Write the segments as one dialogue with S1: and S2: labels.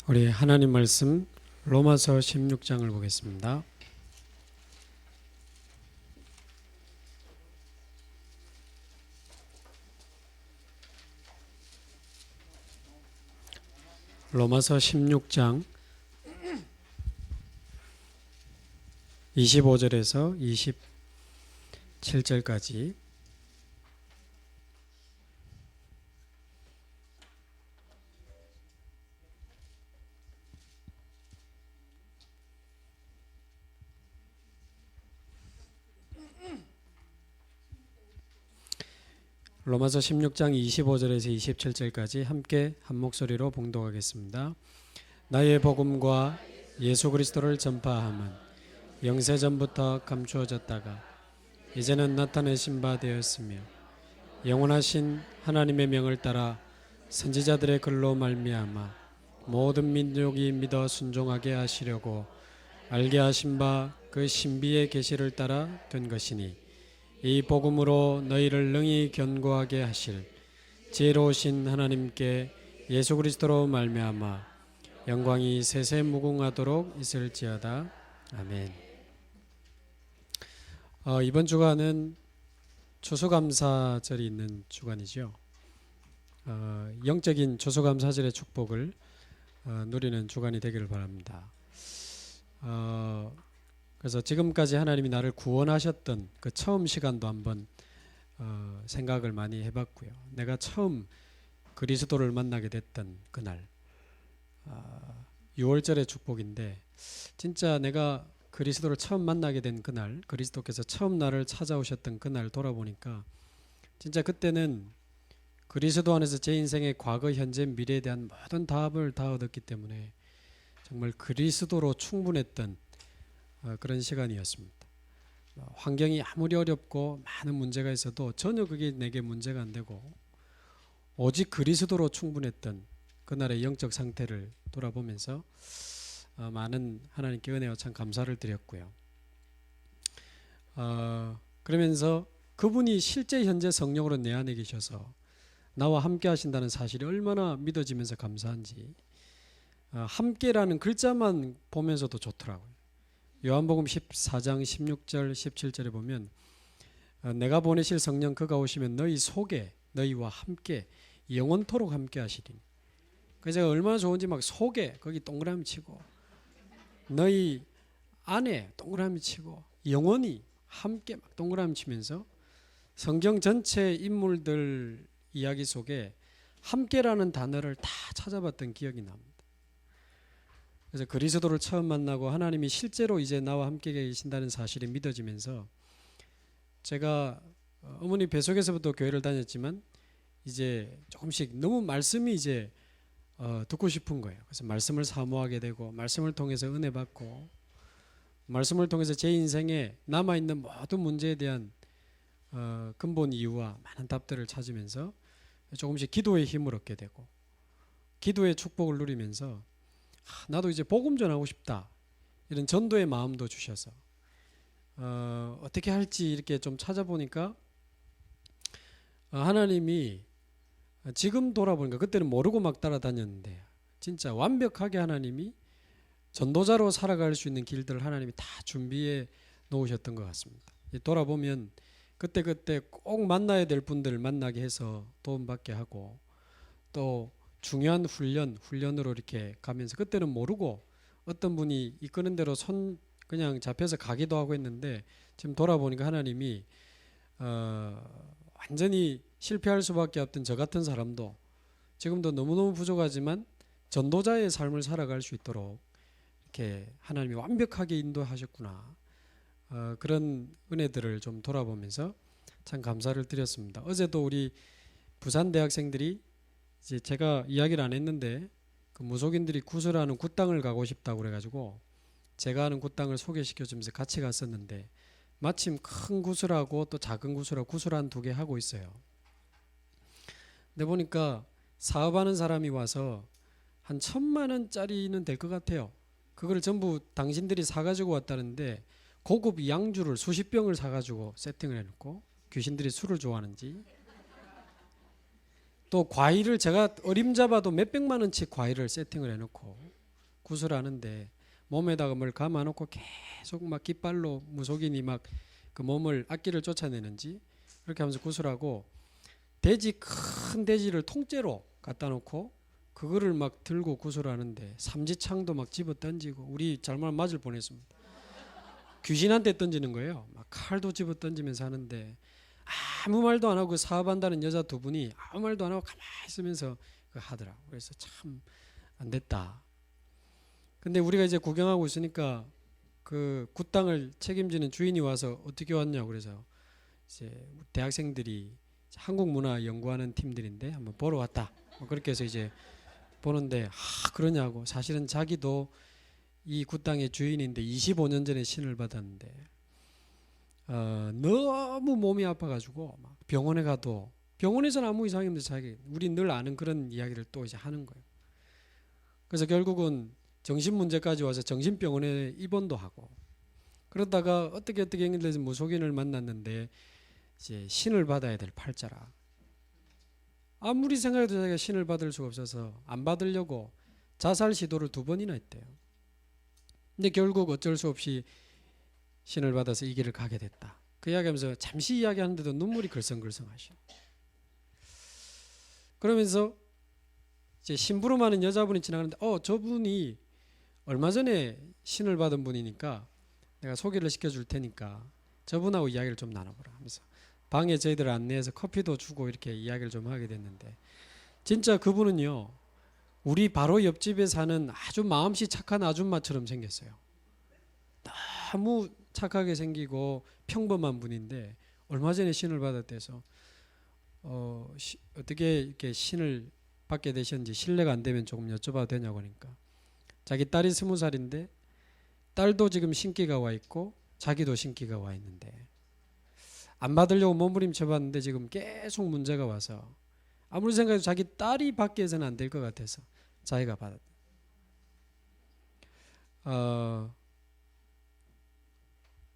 S1: 우리 하나님 말씀 로마서 16장을 보겠습니다. 로마서 16장 25절에서 27절까지 로마서 16장 25절에서 27절까지 함께 한 목소리로 봉독하겠습니다. 나의 복음과 예수 그리스도를 전파함은 영세전부터 감추어졌다가 이제는 나타내신 바 되었으며 영원하신 하나님의 명을 따라 선지자들의 글로 말미암아 모든 민족이 믿어 순종하게 하시려고 알게 하신 바 그 신비의 계시를 따라 된 것이니 이 복음으로 너희를 능히 견고하게 하실 지혜로우신 하나님께 예수 그리스도로 말미암아 영광이 세세 무궁하도록 있을지어다. 아멘. 이번 주간은 추수감사절이 있는 주간이죠. 영적인 추수감사절의 축복을 누리는 주간이 되기를 바랍니다. 그래서 지금까지 하나님이 나를 구원하셨던 그 처음 시간도 한번 생각을 많이 해봤고요. 내가 처음 그리스도를 만나게 됐던 그날 6월절의 축복인데, 진짜 내가 그리스도를 처음 만나게 된 그날, 그리스도께서 처음 나를 찾아오셨던 그날 돌아보니까 진짜 그때는 그리스도 안에서 제 인생의 과거, 현재, 미래에 대한 모든 답을 다 얻었기 때문에 정말 그리스도로 충분했던 그런 시간이었습니다. 환경이 아무리 어렵고 많은 문제가 있어도 전혀 그게 내게 문제가 안 되고 오직 그리스도로 충분했던 그날의 영적 상태를 돌아보면서 많은 하나님께 은혜와 참 감사를 드렸고요. 그러면서 그분이 실제 현재 성령으로 내 안에 계셔서 나와 함께 하신다는 사실이 얼마나 믿어지면서 감사한지, 함께라는 글자만 보면서도 좋더라고요. 요한복음 14장 16절 17절에 보면 내가 보내실 성령 그가 오시면 너희 속에 너희와 함께 영원토록 함께 하시리니, 그래서 제가 얼마나 좋은지 막 속에 거기 동그라미 치고 너희 안에 동그라미 치고 영원히 함께 막 동그라미 치면서 성경 전체 인물들 이야기 속에 함께라는 단어를 다 찾아봤던 기억이 납니다. 그래서 그리스도를 처음 만나고 하나님이 실제로 이제 나와 함께 계신다는 사실이 믿어지면서 제가 어머니 뱃속에서부터 교회를 다녔지만 이제 조금씩 너무 말씀이 이제 듣고 싶은 거예요. 그래서 말씀을 사모하게 되고 말씀을 통해서 은혜 받고 말씀을 통해서 제 인생에 남아있는 모든 문제에 대한 근본 이유와 많은 답들을 찾으면서 조금씩 기도의 힘을 얻게 되고 기도의 축복을 누리면서 나도 이제 복음 전하고 싶다, 이런 전도의 마음도 주셔서 어떻게 할지 이렇게 좀 찾아보니까 하나님이 지금 돌아보니까 그때는 모르고 막 따라다녔는데 진짜 완벽하게 하나님이 전도자로 살아갈 수 있는 길들을 하나님이 다 준비해 놓으셨던 것 같습니다. 돌아보면 그때 꼭 만나야 될 분들을 만나게 해서 도움받게 하고 또 중요한 훈련으로 이렇게 가면서 그때는 모르고 어떤 분이 이끄는 대로 손 그냥 잡혀서 가기도 하고 했는데 지금 돌아보니까 하나님이 완전히 실패할 수밖에 없던 저 같은 사람도 지금도 너무너무 부족하지만 전도자의 삶을 살아갈 수 있도록 이렇게 하나님이 완벽하게 인도하셨구나, 그런 은혜들을 좀 돌아보면서 참 감사를 드렸습니다. 어제도 우리 부산 대학생들이 이제 제가 이야기를 안 했는데 그 무속인들이 구슬하는 굿당을 가고 싶다고 그래가지고 제가 하는 굿당을 소개시켜주면서 같이 갔었는데 마침 큰 구슬하고 또 작은 구슬하고 구슬 한 2개 하고 있어요. 근데 보니까 사업하는 사람이 와서 한 1,000만 원짜리는 될 것 같아요. 그걸 전부 당신들이 사가지고 왔다는데 고급 양주를 수십 병을 사가지고 세팅을 해놓고, 귀신들이 술을 좋아하는지 또 과일을 제가 어림잡아도 몇백만 원치 과일을 세팅을 해놓고 구슬하는데 몸에다가 뭘 감아놓고 계속 막 깃발로 무속인이 막 그 몸을 악기를 쫓아내는지 그렇게 하면서 구슬하고 큰 돼지를 통째로 갖다 놓고 그거를 막 들고 구슬하는데 삼지창도 막 집어 던지고 우리 잘못 맞을 뻔했습니다. 귀신한테 던지는 거예요. 막 칼도 집어 던지면서 하는데 아무 말도 안 하고 사업한다는 여자 두 분이 아무 말도 안 하고 가만히 있으면서 그거 하더라고. 그래서 참 안 됐다. 근데 우리가 이제 구경하고 있으니까 그 굿당을 책임지는 주인이 와서 어떻게 왔냐고 그래서 이제 대학생들이 한국 문화 연구하는 팀들인데 한번 보러 왔다. 뭐 그렇게 해서 이제 보는데 그러냐고 사실은 자기도 이 굿당의 주인인데 25년 전에 신을 받았는데 너무 몸이 아파가지고 막 병원에 가도 병원에서는 아무 이상이 없는데 자기 우리 늘 아는 그런 이야기를 또 이제 하는 거예요. 그래서 결국은 정신 문제까지 와서 정신병원에 입원도 하고 그러다가 어떻게 했는데 무속인을 만났는데 이제 신을 받아야 될 팔자라 아무리 생각해도 자기가 신을 받을 수가 없어서 안 받으려고 자살 시도를 2번이나 했대요. 근데 결국 어쩔 수 없이 신을 받아서 이 길을 가게 됐다. 그 이야기하면서 잠시 이야기하는데도 눈물이 글썽글썽하셔. 그러면서 이제 심부름하는 여자분이 지나가는데 저분이 얼마 전에 신을 받은 분이니까 내가 소개를 시켜줄 테니까 저분하고 이야기를 좀 나눠보라 하면서 방에 저희들 안내해서 커피도 주고 이렇게 이야기를 좀 하게 됐는데 진짜 그분은요 우리 바로 옆집에 사는 아주 마음씨 착한 아줌마처럼 생겼어요. 너무 착하게 생기고 평범한 분인데 얼마 전에 신을 받았대서 어떻게 이렇게 신을 받게 되셨는지 실례가 안 되면 조금 여쭤봐도 되냐고 하니까 자기 딸이 20살인데 딸도 지금 신기가 와 있고 자기도 신기가 와 있는데 안 받으려고 몸부림쳐 봤는데 지금 계속 문제가 와서 아무리 생각해도 자기 딸이 받게 해서는 안 될 것 같아서 자기가 받았다.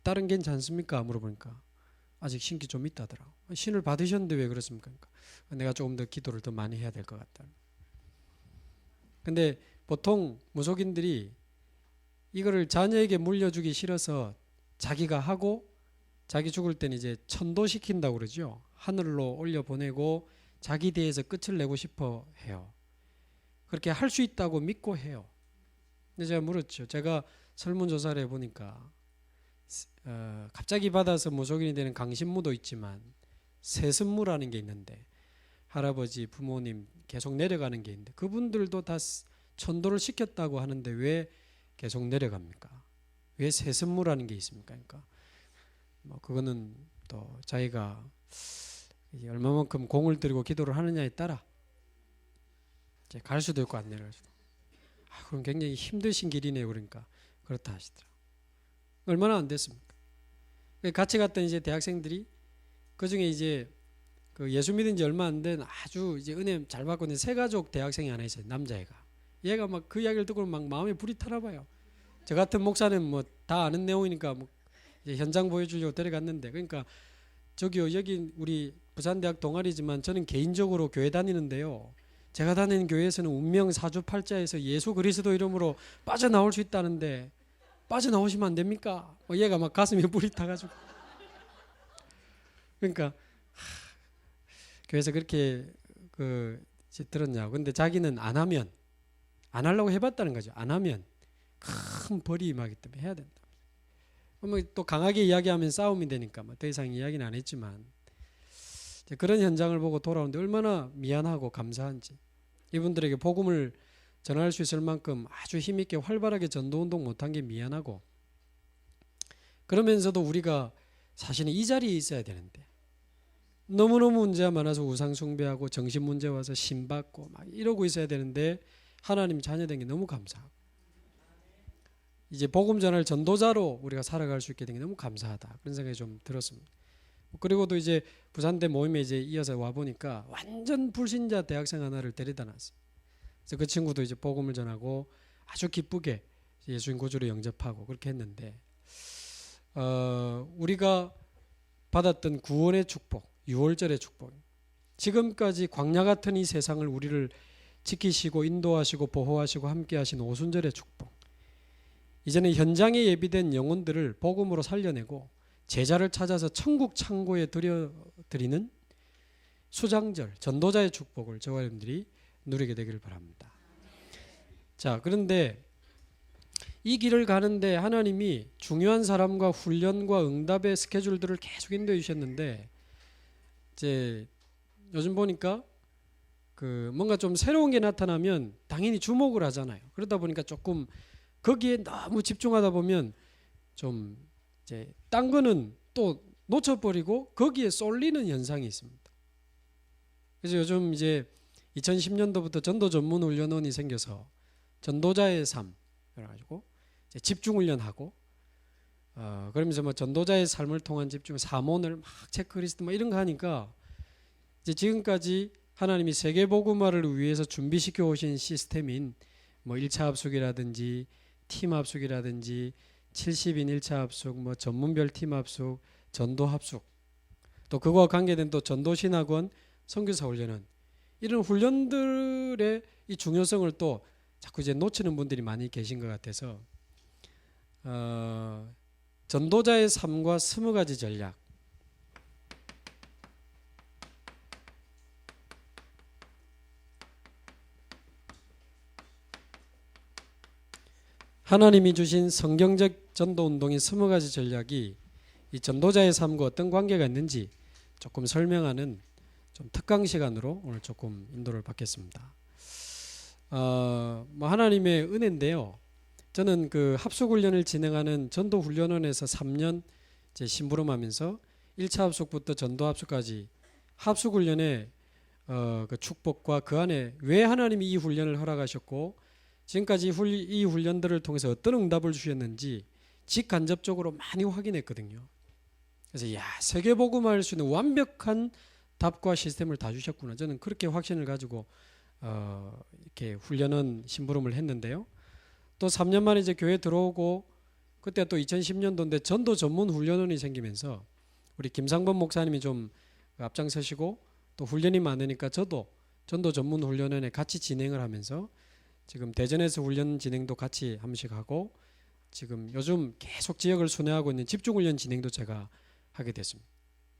S1: 딸은 괜찮습니까? 물어보니까 아직 신기 좀 있다더라고. 신을 받으셨는데 왜 그렇습니까? 그러니까 내가 조금 더 기도를 더 많이 해야 될 것 같다. 근데 보통 무속인들이 이거를 자녀에게 물려주기 싫어서 자기가 하고 자기 죽을 때는 이제 천도시킨다고 그러죠. 하늘로 올려보내고 자기 대에서 끝을 내고 싶어 해요. 그렇게 할 수 있다고 믿고 해요. 근데 제가 물었죠. 제가 설문조사를 해보니까 갑자기 받아서 무속인이 되는 강신무도 있지만 세습무라는 게 있는데 할아버지 부모님 계속 내려가는 게 있는데 그분들도 다 천도를 시켰다고 하는데 왜 계속 내려갑니까? 왜 세습무라는 게 있습니까? 그러니까 뭐 그거는 또 자기가 얼마만큼 공을 들이고 기도를 하느냐에 따라 이제 갈 수도 있고 안 내려갈 수도. 그럼 굉장히 힘드신 길이네요. 그러니까 그렇다 하시더라고요. 얼마나 안 됐습니까? 같이 갔던 이제 대학생들이 그 중에 이제 그 예수 믿은 지 얼마 안 된 아주 이제 은혜 잘 받고 있는 새가족 대학생이 하나 있어요. 남자애가. 얘가 막 그 이야기를 듣고 막 마음에 불이 타나 봐요. 저 같은 목사는 뭐 다 아는 내용이니까 뭐 이제 현장 보여주려고 데려갔는데 그러니까 저기요 여기 우리 부산대학 동아리지만 저는 개인적으로 교회 다니는데요. 제가 다니는 교회에서는 운명 사주팔자에서 예수 그리스도 이름으로 빠져나올 수 있다는데 빠져나오시면 안 됩니까? 얘가 막 가슴에 불이 타가지고 그러니까 교회에서 그렇게 들었냐고. 근데 자기는 안 하면 안 하려고 해봤다는 거죠. 안 하면 큰 벌이 임하기 때문에 해야 된다. 또 강하게 이야기하면 싸움이 되니까 더 이상 이야기는 안 했지만 그런 현장을 보고 돌아오는데 얼마나 미안하고 감사한지 이분들에게 복음을 전할 수 있을 만큼 아주 힘있게 활발하게 전도운동 못한 게 미안하고 그러면서도 우리가 사실은 이 자리에 있어야 되는데 너무너무 문제가 많아서 우상 숭배하고 정신 문제 와서 신받고 막 이러고 있어야 되는데 하나님 자녀된 게 너무 감사하고 이제 복음 전할 전도자로 우리가 살아갈 수 있게 된 게 너무 감사하다 그런 생각이 좀 들었습니다. 그리고도 이제 부산대 모임에 이제 이어서 와 보니까 완전 불신자 대학생 하나를 데려다 놨어요. 그래서 그 친구도 이제 복음을 전하고 아주 기쁘게 예수님 구주로 영접하고 그렇게 했는데 우리가 받았던 구원의 축복, 6월절의 축복, 지금까지 광야 같은 이 세상을 우리를 지키시고 인도하시고 보호하시고 함께하신 오순절의 축복. 이제는 현장에 예비된 영혼들을 복음으로 살려내고 제자를 찾아서 천국 창고에 드리는 수장절, 전도자의 축복을 저와 여러분들이 누리게 되기를 바랍니다. 자, 그런데 이 길을 가는데 하나님이 중요한 사람과 훈련과 응답의 스케줄들을 계속 인도해 주셨는데, 이제 요즘 보니까 뭔가 좀 새로운 게 나타나면 당연히 주목을 하잖아요. 그러다 보니까 조금 거기에 너무 집중하다 보면 좀 이제 딴 거는 또 놓쳐버리고 거기에 쏠리는 현상이 있습니다. 그래서 요즘 이제 2010년도부터 전도 전문 훈련원이 생겨서 전도자의 삶 그래가지고 이제 집중 훈련하고 그러면서 뭐 전도자의 삶을 통한 집중 사몬을 막 체크리스트 뭐 이런 거 하니까 이제 지금까지 하나님이 세계복음화를 위해서 준비시켜 오신 시스템인 뭐 1차 합숙이라든지 팀 합숙이라든지 70인 1차 합숙, 뭐 전문별 팀 합숙, 전도 합숙, 또 그거와 관계된 또 전도신학원, 선교사 훈련은 이런 훈련들의 이 중요성을 또 자꾸 이제 놓치는 분들이 많이 계신 것 같아서 전도자의 삶과 20가지 전략. 하나님이 주신 성경적 전도 운동의 20가지 전략이 이 전도자의 삶과 어떤 관계가 있는지 조금 설명하는 좀 특강 시간으로 오늘 조금 인도를 받겠습니다. 뭐 하나님의 은혜인데요. 저는 그 합숙훈련을 진행하는 전도훈련원에서 3년 이제 심부름하면서 1차 합숙부터 전도 합숙까지 합숙훈련의 그 축복과 그 안에 왜 하나님이 이 훈련을 허락하셨고 지금까지 이 훈련들을 통해서 어떤 응답을 주셨는지 직간접적으로 많이 확인했거든요. 그래서 세계복음화할 수 있는 완벽한 답과 시스템을 다 주셨구나. 저는 그렇게 확신을 가지고 이렇게 훈련원 심부름을 했는데요. 또 3년 만에 이제 교회 들어오고 그때 또 2010년도인데 전도 전문 훈련원이 생기면서 우리 김상범 목사님이 좀 앞장서시고 또 훈련이 많으니까 저도 전도 전문 훈련원에 같이 진행을 하면서 지금 대전에서 훈련 진행도 같이 한 번씩 하고 지금 요즘 계속 지역을 순회하고 있는 집중훈련 진행도 제가 하게 됐습니다.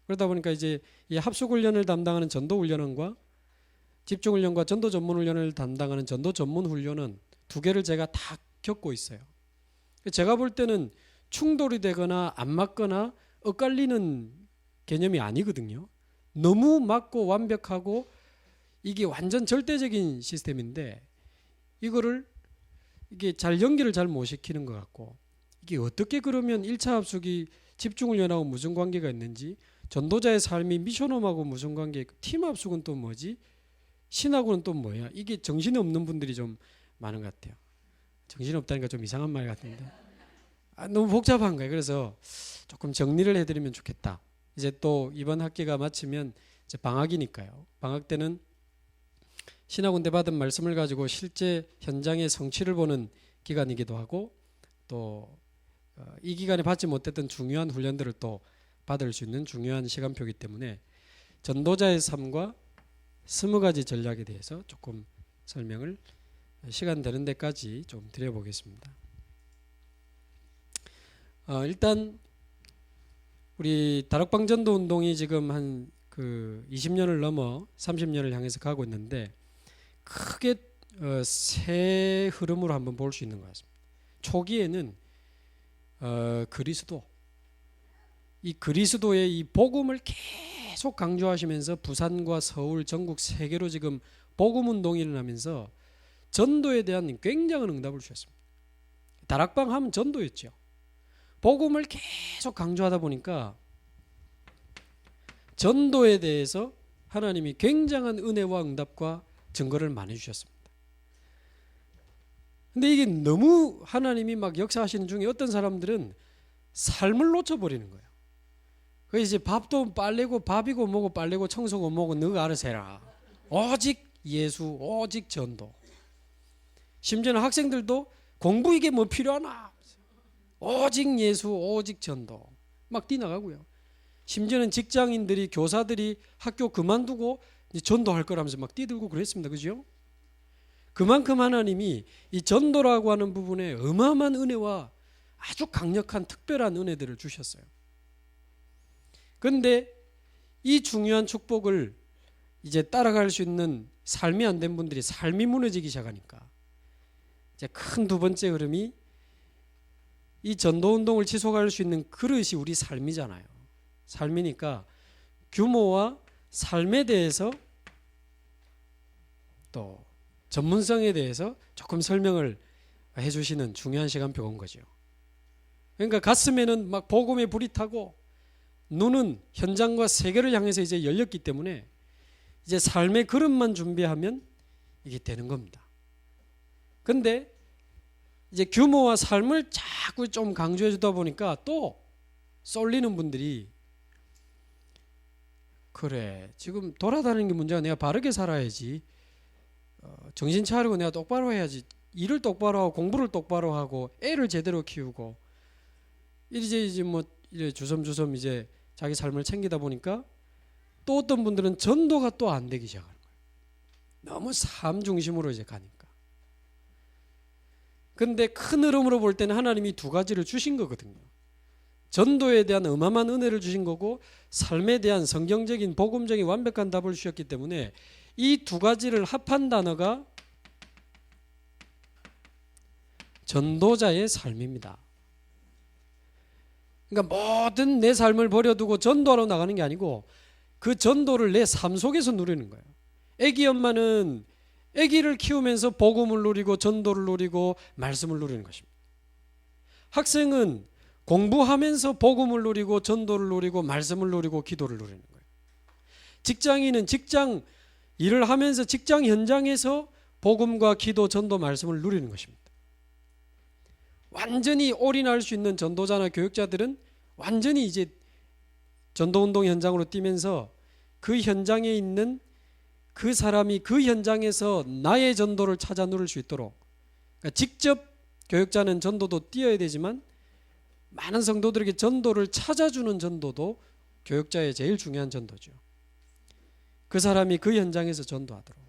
S1: 그러다 보니까 이제 이 합숙훈련을 담당하는 전도훈련원과 집중훈련과 전도 전문훈련을 담당하는 전도 전문훈련원 두 개를 제가 다 겪고 있어요. 제가 볼 때는 충돌이 되거나 안 맞거나 엇갈리는 개념이 아니거든요. 너무 맞고 완벽하고 이게 완전 절대적인 시스템인데 이게 잘 연결을 잘 못 시키는 것 같고 이게 어떻게 그러면 1차 합숙이 집중훈련하고 무슨 관계가 있는지 전도자의 삶이 미션홈하고 무슨 관계 팀 합숙은 또 뭐지? 신하고는 또 뭐야? 이게 정신이 없는 분들이 좀 많은 것 같아요. 정신이 없다니까 좀 이상한 말 같은데 너무 복잡한 거예요. 그래서 조금 정리를 해드리면 좋겠다. 이제 또 이번 학기가 마치면 이제 방학이니까요. 방학 때는 신학군대 받은 말씀을 가지고 실제 현장의 성취를 보는 기간이기도 하고 또 이 기간에 받지 못했던 중요한 훈련들을 또 받을 수 있는 중요한 시간표이기 때문에 전도자의 삶과 20가지 전략에 대해서 조금 설명을 시간 되는 데까지 좀 드려보겠습니다. 일단 우리 다락방 전도 운동이 지금 한 20년을 넘어 30년을 향해서 가고 있는데 크게 세 흐름으로 한번 볼 수 있는 것 같습니다. 초기에는 이 그리스도의 이 복음을 계속 강조하시면서 부산과 서울 전국 세계로 지금 복음 운동이 일어나면서 전도에 대한 굉장한 응답을 주셨습니다. 다락방 하면 전도였죠. 복음을 계속 강조하다 보니까 전도에 대해서 하나님이 굉장한 은혜와 응답과 증거를 많이 주셨습니다. 근데 이게 너무 하나님이 막 역사하시는 중에 어떤 사람들은 삶을 놓쳐버리는 거예요. 그래서 이제 밥도 빨래고 밥이고 뭐고 빨래고 청소고 뭐고 너가 알아서 해라. 오직 예수, 오직 전도. 심지어는 학생들도 공부 이게 뭐 필요하나? 오직 예수, 오직 전도. 막 뛰나가고요. 심지어는 직장인들이 교사들이 학교 그만두고 전도할 거라면서 막 뛰들고 그랬습니다. 그죠? 그만큼 하나님이 이 전도라고 하는 부분에 어마어마한 은혜와 아주 강력한 특별한 은혜들을 주셨어요. 그런데 이 중요한 축복을 이제 따라갈 수 있는 삶이 안 된 분들이 삶이 무너지기 시작하니까 이제 큰 두 번째 흐름이 이 전도운동을 지속할 수 있는 그릇이 우리 삶이잖아요. 삶이니까 규모와 삶에 대해서 또 전문성에 대해서 조금 설명을 해주시는 중요한 시간표가 온 거죠. 그러니까 가슴에는 막 복음의 불이 타고 눈은 현장과 세계를 향해서 이제 열렸기 때문에 이제 삶의 그릇만 준비하면 이게 되는 겁니다. 근데 이제 규모와 삶을 자꾸 좀 강조해 주다 보니까 또 쏠리는 분들이 그래 지금 돌아다니는 게 문제가 내가 바르게 살아야지 정신 차리고 내가 똑바로 해야지 일을 똑바로 하고 공부를 똑바로 하고 애를 제대로 키우고 이제 뭐 이제 주섬주섬 이제 자기 삶을 챙기다 보니까 또 어떤 분들은 전도가 또 안 되기 시작하는 거예요. 너무 삶 중심으로 이제 가니까. 근데 큰 흐름으로 볼 때는 하나님이 두 가지를 주신 거거든요. 전도에 대한 어마어마한 은혜를 주신 거고 삶에 대한 성경적인 복음적인 완벽한 답을 주셨기 때문에 이 두 가지를 합한 단어가 전도자의 삶입니다. 그러니까 모든 내 삶을 버려두고 전도하러 나가는 게 아니고 그 전도를 내 삶 속에서 누리는 거예요. 애기 엄마는 애기를 키우면서 복음을 누리고 전도를 누리고 말씀을 누리는 것입니다. 학생은 공부하면서 복음을 누리고 전도를 누리고 말씀을 누리고 기도를 누리는 거예요. 직장인은 직장 일을 하면서 직장 현장에서 복음과 기도, 전도, 말씀을 누리는 것입니다. 완전히 올인할 수 있는 전도자나 교육자들은 완전히 이제 전도운동 현장으로 뛰면서 그 현장에 있는 그 사람이 그 현장에서 나의 전도를 찾아 누릴 수 있도록 그러니까 직접 교육자는 전도도 뛰어야 되지만 많은 성도들에게 전도를 찾아주는 전도도 교육자의 제일 중요한 전도죠. 그 사람이 그 현장에서 전도하도록.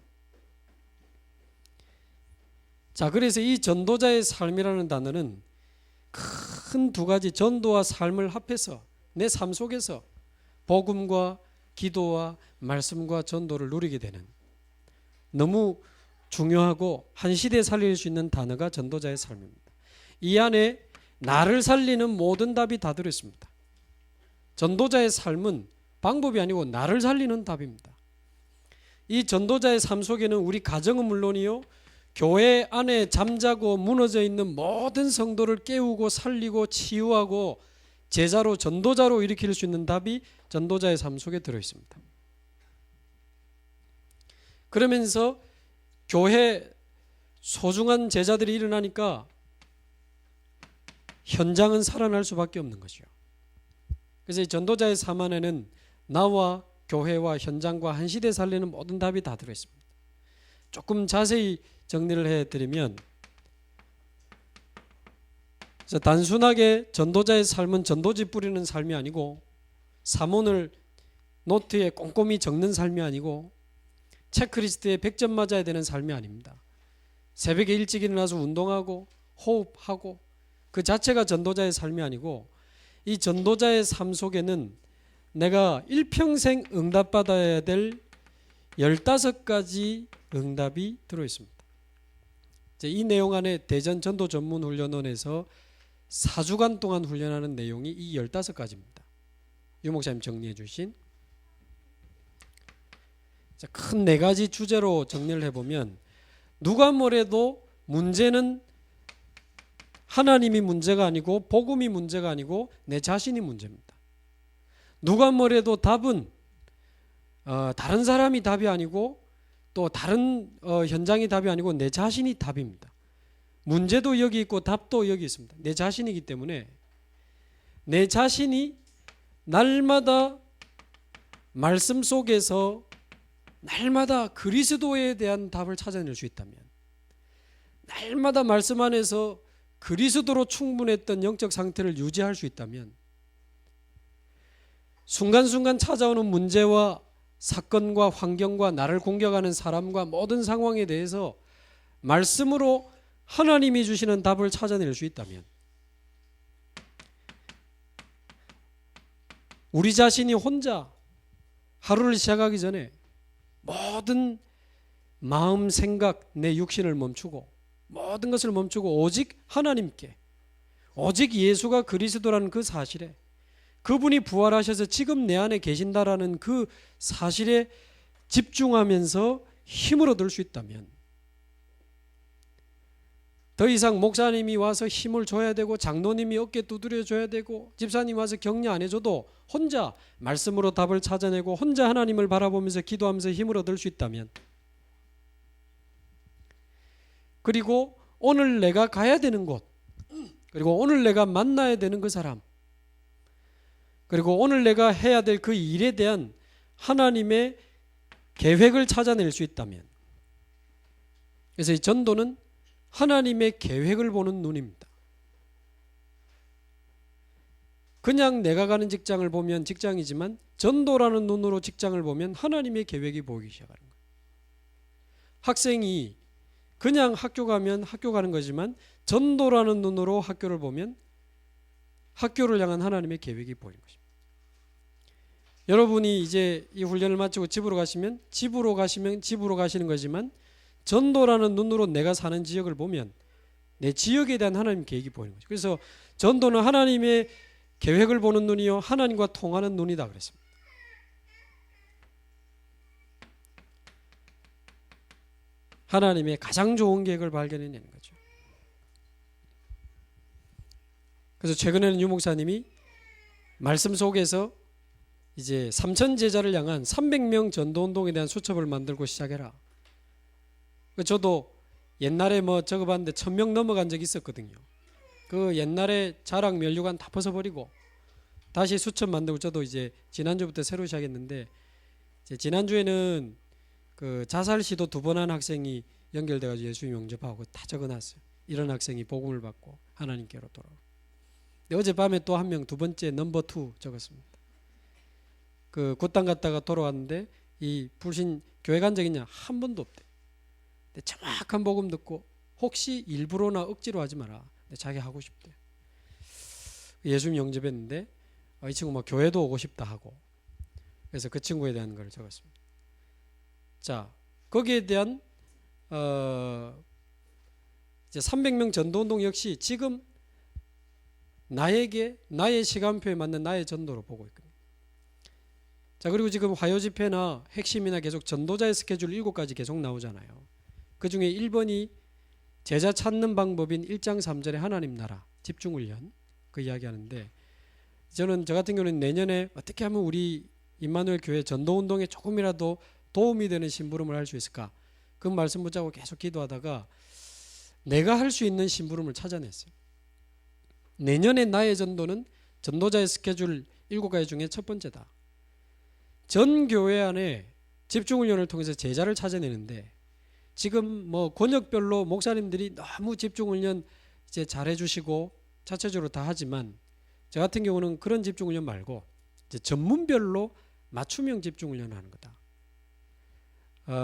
S1: 자, 그래서 이 전도자의 삶이라는 단어는 큰 두 가지 전도와 삶을 합해서 내 삶 속에서 복음과 기도와 말씀과 전도를 누리게 되는 너무 중요하고 한 시대에 살릴 수 있는 단어가 전도자의 삶입니다. 이 안에 나를 살리는 모든 답이 다 들어있습니다. 전도자의 삶은 방법이 아니고 나를 살리는 답입니다. 이 전도자의 삶 속에는 우리 가정은 물론이요 교회 안에 잠자고 무너져 있는 모든 성도를 깨우고 살리고 치유하고 제자로 전도자로 일으킬 수 있는 답이 전도자의 삶 속에 들어있습니다. 그러면서 교회 소중한 제자들이 일어나니까 현장은 살아날 수밖에 없는 것이요. 그래서 이 전도자의 삶 안에는 나와 교회와 현장과 한 시대 살리는 모든 답이 다 들어있습니다. 조금 자세히 정리를 해드리면 그래서 단순하게 전도자의 삶은 전도지 뿌리는 삶이 아니고 사문을 노트에 꼼꼼히 적는 삶이 아니고 체크리스트에 100점 맞아야 되는 삶이 아닙니다. 새벽에 일찍 일어나서 운동하고 호흡하고 그 자체가 전도자의 삶이 아니고 이 전도자의 삶 속에는 내가 일평생 응답받아야 될 15가지 응답이 들어있습니다. 이 내용 안에 대전 전도 전문 훈련원에서 4주간 동안 훈련하는 내용이 이 15가지입니다. 유 목사님 정리해 주신 큰 4가지 주제로 정리를 해보면 누가 뭐래도 문제는 하나님이 문제가 아니고 복음이 문제가 아니고 내 자신이 문제입니다. 누가 뭐래도 답은 다른 사람이 답이 아니고 또 다른 현장이 답이 아니고 내 자신이 답입니다. 문제도 여기 있고 답도 여기 있습니다. 내 자신이기 때문에 내 자신이 날마다 말씀 속에서 날마다 그리스도에 대한 답을 찾아낼 수 있다면 날마다 말씀 안에서 그리스도로 충분했던 영적 상태를 유지할 수 있다면 순간순간 찾아오는 문제와 사건과 환경과 나를 공격하는 사람과 모든 상황에 대해서 말씀으로 하나님이 주시는 답을 찾아낼 수 있다면, 우리 자신이 혼자 하루를 시작하기 전에 모든 마음, 생각, 내 육신을 멈추고 모든 것을 멈추고 오직 하나님께, 오직 예수가 그리스도라는 그 사실에, 그분이 부활하셔서 지금 내 안에 계신다라는 그 사실에 집중하면서 힘을 얻을 수 있다면, 더 이상 목사님이 와서 힘을 줘야 되고 장로님이 어깨 두드려 줘야 되고 집사님 와서 격려 안 해줘도 혼자 말씀으로 답을 찾아내고 혼자 하나님을 바라보면서 기도하면서 힘을 얻을 수 있다면, 그리고 오늘 내가 가야 되는 곳, 그리고 오늘 내가 만나야 되는 그 사람, 그리고 오늘 내가 해야 될 그 일에 대한 하나님의 계획을 찾아낼 수 있다면, 그래서 이 전도는 하나님의 계획을 보는 눈입니다. 그냥 내가 가는 직장을 보면 직장이지만 전도라는 눈으로 직장을 보면 하나님의 계획이 보이기 시작하는 거예요. 학생이 그냥 학교 가면 학교 가는 거지만 전도라는 눈으로 학교를 보면 학교를 향한 하나님의 계획이 보이는 것입니다. 여러분이 이제 이 훈련을 마치고 집으로 가시면 집으로 가시는 거지만, 전도라는 눈으로 내가 사는 지역을 보면 내 지역에 대한 하나님 계획이 보이는 거죠. 그래서 전도는 하나님의 계획을 보는 눈이요 하나님과 통하는 눈이다 그랬습니다. 하나님의 가장 좋은 계획을 발견해내는 거죠. 그래서 최근에는 유 목사님이 말씀 속에서 이제 3천 제자를 향한 300명 전도운동에 대한 수첩을 만들고 시작해라. 저도 옛날에 뭐 적어봤는데 1000명 넘어간 적이 있었거든요. 그 옛날에 자랑 면류관 다 벗어버리고 다시 수첩 만들고, 저도 이제 지난주부터 새로 시작했는데, 이제 지난주에는 그 자살 시도 2번 한 학생이 연결돼가지고 예수 영접하고 다 적어놨어요. 이런 학생이 복음을 받고 하나님께로 돌아오고. 어젯밤에 또 한 명 2번째 넘버 2 적었습니다. 그 굿당 갔다가 돌아왔는데 이 불신 교회 간 적 있냐? 한 번도 없대. 정확한 복음 듣고 혹시 일부러나 억지로 하지 마라. 자기 하고 싶대. 예수님 영접했는데 이 친구 막 교회도 오고 싶다 하고, 그래서 그 친구에 대한 걸 적었습니다. 자, 거기에 대한 이제 300명 전도운동 역시 지금 나에게 나의 시간표에 맞는 나의 전도로 보고 있거든요. 자, 그리고 지금 화요 집회나 핵심이나 계속 전도자의 스케줄 7가지 계속 나오잖아요. 그 중에 1번이 제자 찾는 방법인 1장 3절의 하나님 나라 집중훈련, 그 이야기하는데, 저는 저 같은 경우는 내년에 어떻게 하면 우리 임마누엘 교회 전도운동에 조금이라도 도움이 되는 심부름을 할 수 있을까, 그 말씀 붙잡고 계속 기도하다가 내가 할 수 있는 심부름을 찾아냈어요. 내년에 나의 전도는 전도자의 스케줄 7가지 중에 첫 번째다. 전 교회 안에 집중훈련을 통해서 제자를 찾아내는데, 지금 뭐 권역별로 목사님들이 너무 집중훈련 이제 잘해주시고 자체적으로 다 하지만, 저 같은 경우는 그런 집중훈련 말고 이제 전문별로 맞춤형 집중훈련을 하는 거다.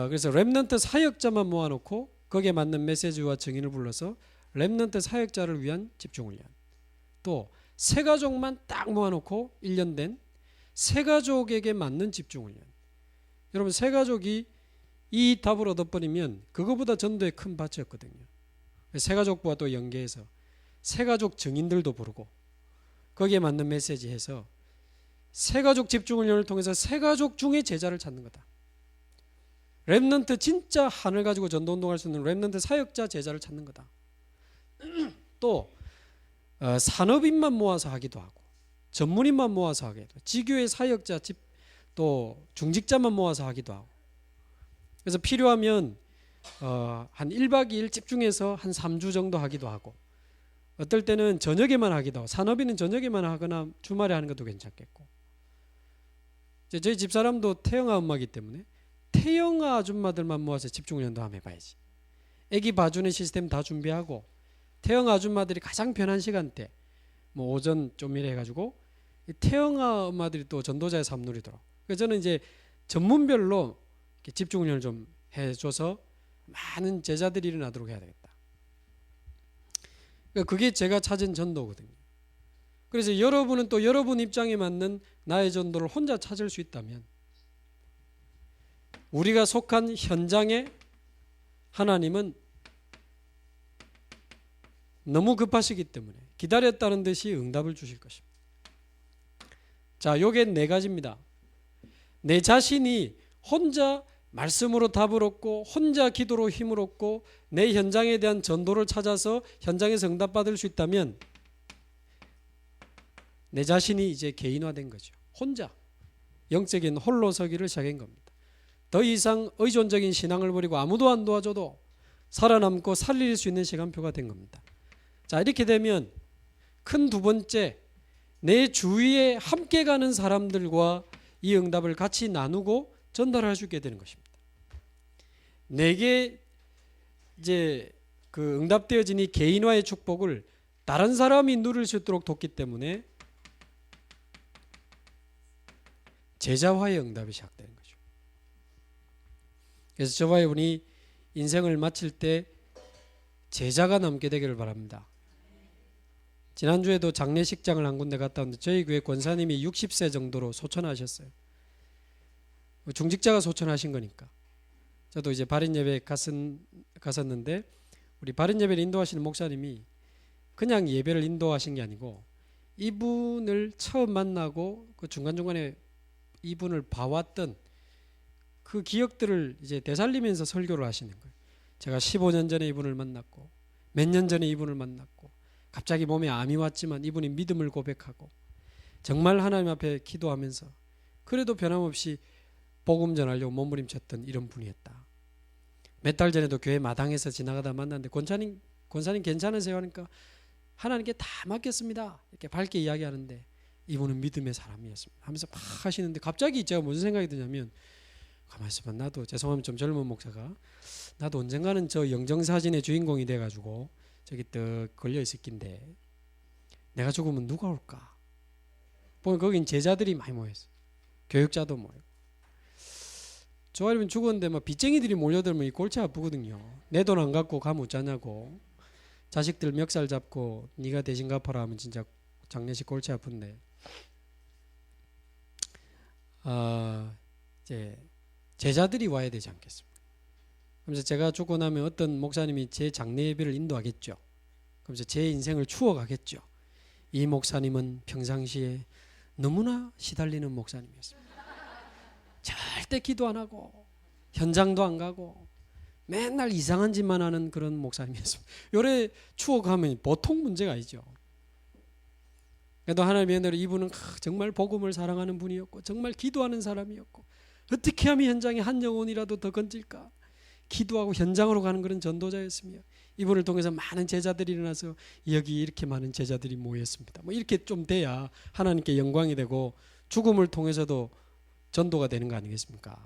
S1: 그래서 렘넌트 사역자만 모아놓고 거기에 맞는 메시지와 증인을 불러서 렘넌트 사역자를 위한 집중훈련, 또 새가족만 딱 모아놓고 1년 된 새가족에게 맞는 집중훈련. 여러분, 새가족이 이 답을 얻어버리면 그거보다 전도의 큰 밭이었거든요. 새가족부와 또 연계해서 새가족 증인들도 부르고 거기에 맞는 메시지 해서 새가족 집중훈련을 통해서 새가족 중에 제자를 찾는 거다. 렘넌트, 진짜 한을 가지고 전도운동할 수 있는 렘넌트 사역자 제자를 찾는 거다. 또 산업인만 모아서 하기도 하고 전문인만 모아서 하기도 하고 지교의 사역자 또 중직자만 모아서 하기도 하고, 그래서 필요하면 한 1박 2일 집중해서 한 3주 정도 하기도 하고, 어떨 때는 저녁에만 하기도 하고, 산업인은 저녁에만 하거나 주말에 하는 것도 괜찮겠고. 저희 집사람도 태영아 엄마이기 때문에 태영아 아줌마들만 모아서 집중훈련도 한번 해봐야지. 애기 봐주는 시스템 다 준비하고 태영아 아줌마들이 가장 편한 시간대, 뭐 오전 좀 이래 해가지고 태영아 엄마들이 또 전도자의 삶 누리도록. 그래서 저는 이제 전문별로 집중훈련을 좀 해줘서 많은 제자들이 일어나도록 해야 되겠다. 그러니까 그게 제가 찾은 전도거든요. 그래서 여러분은 또 여러분 입장에 맞는 나의 전도를 혼자 찾을 수 있다면 우리가 속한 현장에 하나님은 너무 급하시기 때문에 기다렸다는 듯이 응답을 주실 것입니다. 자, 요게 4가지입니다. 내 자신이 혼자 말씀으로 답을 얻고 혼자 기도로 힘을 얻고 내 현장에 대한 전도를 찾아서 현장에서 응답받을 수 있다면 내 자신이 이제 개인화된 거죠. 혼자 영적인 홀로서기를 시작한 겁니다. 더 이상 의존적인 신앙을 버리고 아무도 안 도와줘도 살아남고 살릴 수 있는 시간표가 된 겁니다. 자, 이렇게 되면 큰 2번째, 내 주위에 함께 가는 사람들과 이 응답을 같이 나누고 전달할 수 있게 되는 것입니다. 내게 이제 그 응답되어진 이 개인화의 축복을 다른 사람이 누릴 수 있도록 돕기 때문에 제자화의 응답이 시작되는 거죠. 그래서 저와 여러분이 인생을 마칠 때 제자가 남게 되기를 바랍니다. 지난주에도 장례식장을 한 군데 갔다 왔는데 저희 교회 권사님이 60세 정도로 소천하셨어요. 중직자가 소천하신 거니까. 저도 이제 발인 예배 갔었는데 우리 발인 예배를 인도하시는 목사님이 그냥 예배를 인도하신 게 아니고 이분을 처음 만나고 그 중간중간에 이분을 봐왔던 그 기억들을 이제 되살리면서 설교를 하시는 거예요. 제가 15년 전에 이분을 만났고 몇 년 전에 이분을 만났고 갑자기 몸에 암이 왔지만 이분이 믿음을 고백하고 정말 하나님 앞에 기도하면서 그래도 변함없이 복음 전하려고 몸부림쳤던 이런 분이었다. 몇 달 전에도 교회 마당에서 지나가다 만났는데 권사님 괜찮으세요? 하니까 하나님께 다 맡겼습니다. 이렇게 밝게 이야기하는데 이분은 믿음의 사람이었습니다. 하면서 막 하시는데 갑자기 제가 무슨 생각이 드냐면 가만히 있어봐. 나도 죄송하면 좀 젊은 목사가 나도 언젠가는 저 영정사진의 주인공이 돼가지고 저기 떡 걸려있을 낀데 내가 죽으면 누가 올까? 보면 거긴 제자들이 많이 모였어요. 교육자도 모이고. 저 아니면 죽었는데 막 빚쟁이들이 몰려들면 이 골치 아프거든요. 내 돈 안 갖고 가면 어쩌냐고. 자식들 멱살 잡고 네가 대신 갚아라 하면 진짜 장례식 골치 아픈데. 이제 제자들이 와야 되지 않겠습니까? 그래서 제가 죽고 나면 어떤 목사님이 제 장례 예배를 인도하겠죠. 그래서 제 인생을 추억하겠죠. 이 목사님은 평상시에 너무나 시달리는 목사님이었습니다. 절대 기도 안 하고 현장도 안 가고 맨날 이상한 짓만 하는 그런 목사님이었습니다. 요래 추억하면 보통 문제가 아니죠. 그래도 하나님의 은혜로 이분은 정말 복음을 사랑하는 분이었고 정말 기도하는 사람이었고 어떻게 하면 현장에 한 영혼이라도 더 건질까 기도하고 현장으로 가는 그런 전도자였으며 이분을 통해서 많은 제자들이 일어나서 여기 이렇게 많은 제자들이 모였습니다. 뭐 이렇게 좀 돼야 하나님께 영광이 되고 죽음을 통해서도 전도가 되는 거 아니겠습니까?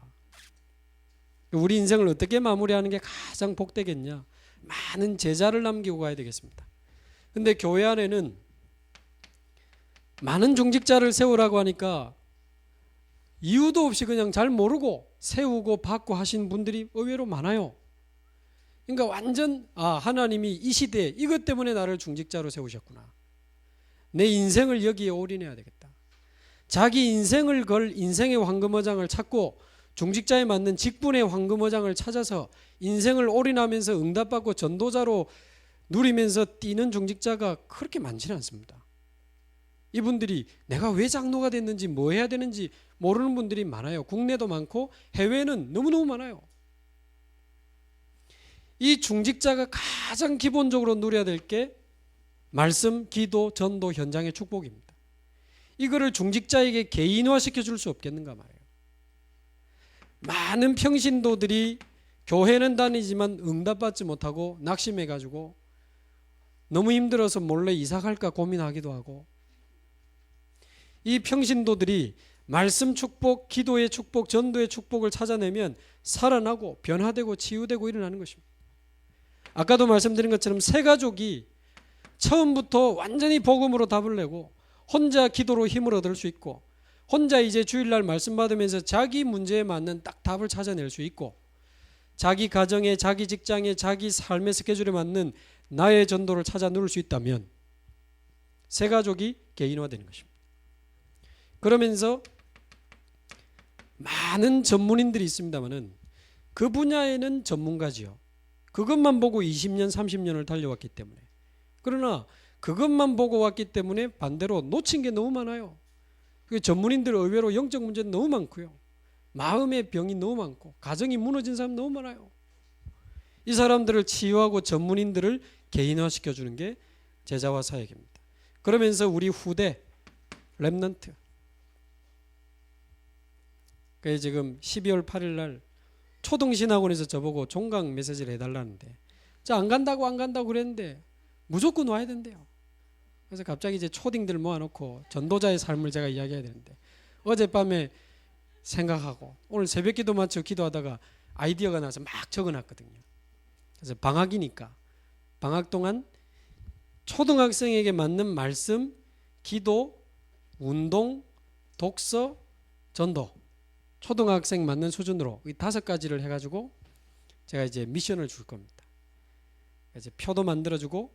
S1: 우리 인생을 어떻게 마무리하는 게 가장 복되겠냐? 많은 제자를 남기고 가야 되겠습니다. 근데 교회 안에는 많은 중직자를 세우라고 하니까 이유도 없이 그냥 잘 모르고 세우고 받고 하신 분들이 의외로 많아요. 그러니까 완전 하나님이 이 시대에 이것 때문에 나를 중직자로 세우셨구나. 내 인생을 여기에 올인해야 되겠다. 자기 인생을 걸 인생의 황금어장을 찾고 중직자에 맞는 직분의 황금어장을 찾아서 인생을 올인하면서 응답받고 전도자로 누리면서 뛰는 중직자가 그렇게 많지는 않습니다. 이분들이 내가 왜 장로가 됐는지 뭐 해야 되는지 모르는 분들이 많아요. 국내도 많고 해외는 너무너무 많아요. 이 중직자가 가장 기본적으로 누려야 될 게 말씀, 기도, 전도, 현장의 축복입니다. 이거를 중직자에게 개인화시켜 줄 수 없겠는가 말이에요. 많은 평신도들이 교회는 다니지만 응답받지 못하고 낙심해가지고 너무 힘들어서 몰래 이사갈까 고민하기도 하고 이 평신도들이 말씀 축복, 기도의 축복, 전도의 축복을 찾아내면 살아나고 변화되고 치유되고 일어나는 것입니다. 아까도 말씀드린 것처럼 세 가족이 처음부터 완전히 복음으로 답을 내고 혼자 기도로 힘을 얻을 수 있고 혼자 이제 주일날 말씀 받으면서 자기 문제에 맞는 딱 답을 찾아낼 수 있고 자기 가정에, 자기 직장에, 자기 삶의 스케줄에 맞는 나의 전도를 찾아 누릴 수 있다면 새 가족이 개인화되는 것입니다. 그러면서 많은 전문인들이 있습니다만은 그 분야에는 전문가지요. 그것만 보고 20년, 30년을 달려왔기 때문에. 그러나 그것만 보고 왔기 때문에 반대로 놓친 게 너무 많아요. 전문인들 의외로 영적 문제는 너무 많고요. 마음의 병이 너무 많고 가정이 무너진 사람 너무 많아요. 이 사람들을 치유하고 전문인들을 개인화시켜주는 게 제자와 사역입니다. 그러면서 우리 후대 렘넌트, 그게 지금 12월 8일 날 초등신학원에서 저보고 종강 메시지를 해달라는데 안 간다고 그랬는데 무조건 와야 된대요. 그래서 갑자기 이제 초딩들 모아놓고 전도자의 삶을 제가 이야기해야 되는데 어젯밤에 생각하고 오늘 새벽기도 마치고 기도하다가 아이디어가 나서 막 적어놨거든요. 그래서 방학이니까 방학 동안 초등학생에게 맞는 말씀, 기도, 운동, 독서, 전도, 초등학생 맞는 수준으로 이 5가지를 해가지고 제가 이제 미션을 줄 겁니다. 이제 표도 만들어주고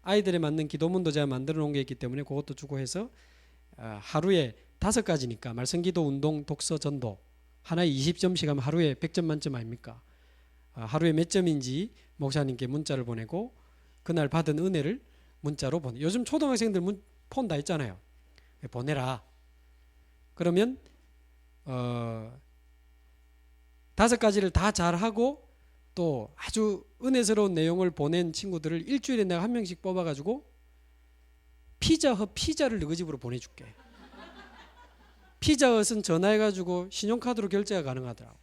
S1: 아이들에 맞는 기도문도 제가 만들어 놓은 게 있기 때문에 그것도 주고 해서 하루에 5가지니까 말씀, 기도, 운동, 독서, 전도 하나에 20점씩 하면 하루에 100점 만점 아닙니까? 하루에 몇 점인지 목사님께 문자를 보내고 그날 받은 은혜를 문자로 보내. 요즘 초등학생들 폰 다 있잖아요. 보내라. 그러면 5가지를 다 잘하고 또 아주 은혜스러운 내용을 보낸 친구들을 일주일에 내가 1명씩 뽑아가지고 피자를 너희 집으로 보내줄게. 피자헛은 전화해가지고 신용카드로 결제가 가능하더라고.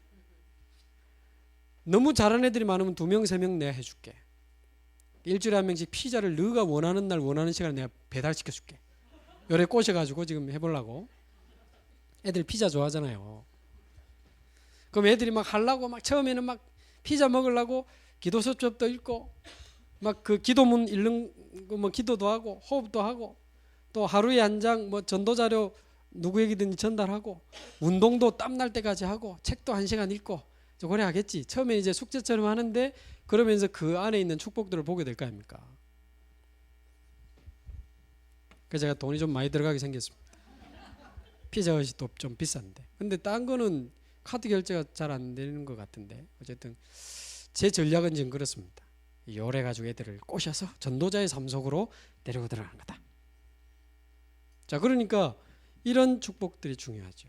S1: 너무 잘하는 애들이 많으면 2명, 3명 내가 해줄게. 일주일에 1명씩 피자를 너가 원하는 날 원하는 시간에 내가 배달시켜줄게. 요래 꼬셔가지고 지금 해보려고. 애들 피자 좋아하잖아요. 그럼 애들이 막 하려고 막 처음에는 막 피자 먹으려고 기도서쪽도 읽고 막 그 기도문 읽는 거 뭐 기도도 하고 호흡도 하고 또 하루에 한 장 뭐 전도자료 누구에게든 전달하고 운동도 땀날 때까지 하고 책도 1시간 읽고 그래 하겠지. 처음에 이제 숙제처럼 하는데 그러면서 그 안에 있는 축복들을 보게 될 거 아닙니까? 그래서 제가 돈이 좀 많이 들어가게 생겼습니다. 피자헛이 또 좀 비싼데. 근데 딴 거는 카드 결제가 잘 안 되는 것 같은데 어쨌든 제 전략은 지금 그렇습니다. 요래 가지고 애들을 꼬셔서 전도자의 삶 속으로 데리고 들어가는 거다. 자, 그러니까 이런 축복들이 중요하죠.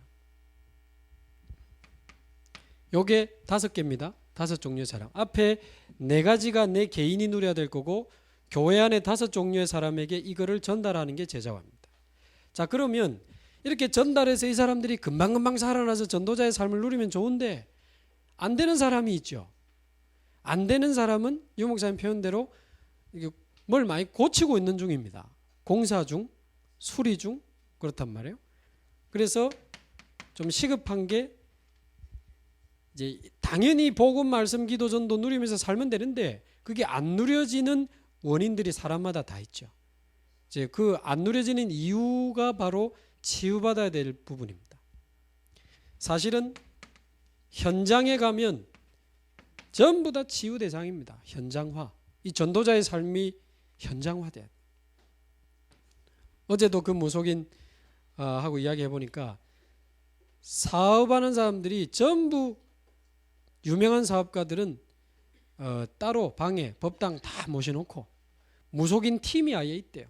S1: 요게 5개입니다. 5종류의 사람. 앞에 4가지가 내 개인이 누려야 될 거고 교회 안에 5종류의 사람에게 이거를 전달하는 게 제자화입니다. 자, 그러면 이렇게 전달해서 이 사람들이 금방금방 살아나서 전도자의 삶을 누리면 좋은데 안 되는 사람이 있죠. 안 되는 사람은 유 목사님 표현대로 뭘 많이 고치고 있는 중입니다. 공사 중, 수리 중 그렇단 말이에요. 그래서 좀 시급한 게 이제 당연히 복음, 말씀, 기도, 전도 누리면서 살면 되는데 그게 안 누려지는 원인들이 사람마다 다 있죠. 이제 그 안 누려지는 이유가 바로 치유받아야 될 부분입니다. 사실은 현장에 가면 전부 다 치유 대상입니다. 현장화. 이 전도자의 삶이 현장화돼야 돼요. 어제도 그 무속인 하고 이야기해 보니까 사업하는 사람들이 전부 유명한 사업가들은 따로 방에 법당 다 모셔놓고 무속인 팀이 아예 있대요.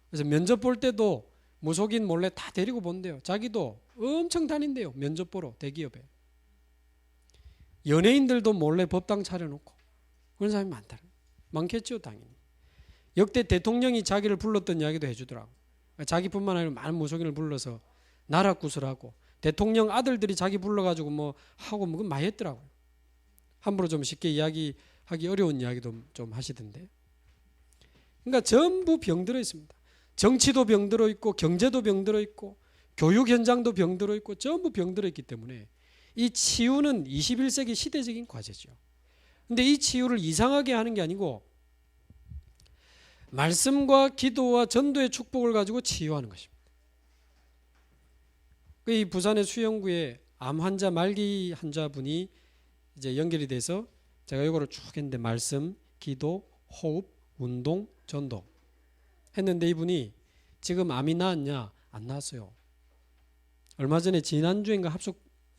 S1: 그래서 면접 볼 때도 무속인 몰래 다 데리고 본대요. 자기도 엄청 다닌대요. 면접 보러 대기업에. 연예인들도 몰래 법당 차려놓고 그런 사람이 많겠죠 당연히. 역대 대통령이 자기를 불렀던 이야기도 해주더라고. 자기뿐만 아니라 많은 무속인을 불러서 나라 구슬하고 대통령 아들들이 자기 불러가지고 뭐 하고 뭐 많이 했더라고요. 함부로 좀 쉽게 이야기하기 어려운 이야기도 좀 하시던데. 그러니까 전부 병들어 있습니다. 정치도 병들어 있고 경제도 병들어 있고 교육 현장도 병들어 있고 전부 병들어 있기 때문에 이 치유는 21세기 시대적인 과제죠. 근데 이 치유를 이상하게 하는 게 아니고 말씀과 기도와 전도의 축복을 가지고 치유하는 것입니다. 이 부산의 수영구에 암 환자, 말기 환자분이 이제 연결이 돼서 제가 이거를 쭉 했는데 말씀, 기도, 호흡, 운동, 전도 했는데 이분이 지금 암이 나았냐? 안 나았어요. 얼마 전에 지난주인가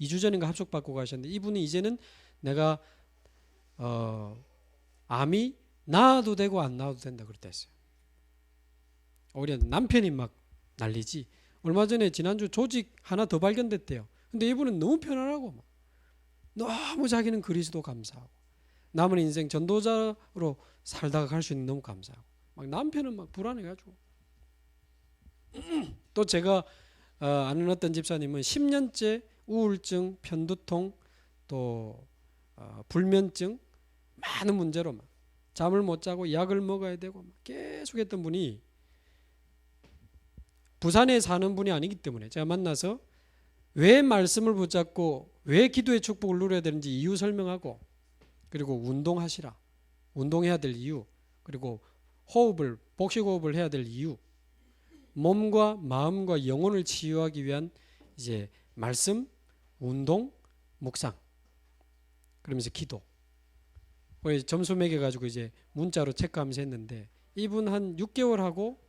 S1: 2주 전인가 합숙 받고 가셨는데 이분이 이제는 내가 암이 나아도 되고 안 나아도 된다 그랬어요. 오히려 남편이 막 난리지. 얼마 전에 지난주 조직 하나 더 발견됐대요. 근데 이분은 너무 편안하고 막 너무 자기는 그리스도 감사하고 남은 인생 전도자로 살다가 갈 수 있는 너무 감사하고 막 남편은 막 불안해가지고 또 제가 아는 어떤 집사님은 10년째 우울증, 편두통, 또 불면증 많은 문제로 막 잠을 못 자고 약을 먹어야 되고 막 계속 했던 분이 부산에 사는 분이 아니기 때문에 제가 만나서 왜 말씀을 붙잡고 왜 기도의 축복을 누려야 되는지 이유 설명하고 그리고 운동하시라. 운동해야 될 이유. 그리고 호흡을 복식호흡을 해야 될 이유. 몸과 마음과 영혼을 치유하기 위한 이제 말씀, 운동, 묵상. 그러면서 기도. 점수 매겨 가지고 이제 문자로 체크하면서 했는데 이분 한 6개월 하고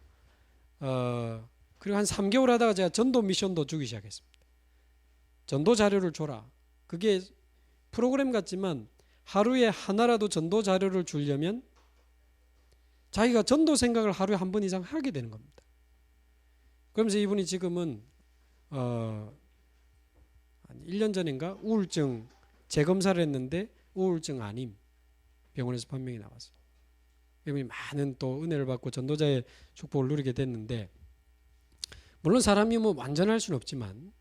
S1: 그리고 한 3개월 하다가 제가 전도 미션도 주기 시작했습니다. 전도 자료를 줘라. 그게 프로그램 같지만 하루에 하나라도 전도 자료를 주려면 자기가 전도 생각을 하루에 한 번 이상 하게 되는 겁니다. 그러면서 이분이 지금은 한 1년 전인가 우울증 재검사를 했는데 우울증 아님 병원에서 판명이 나왔어요. 이분이 많은 또 은혜를 받고 전도자의 축복을 누리게 됐는데 물론 사람이 뭐 완전할 수는 없지만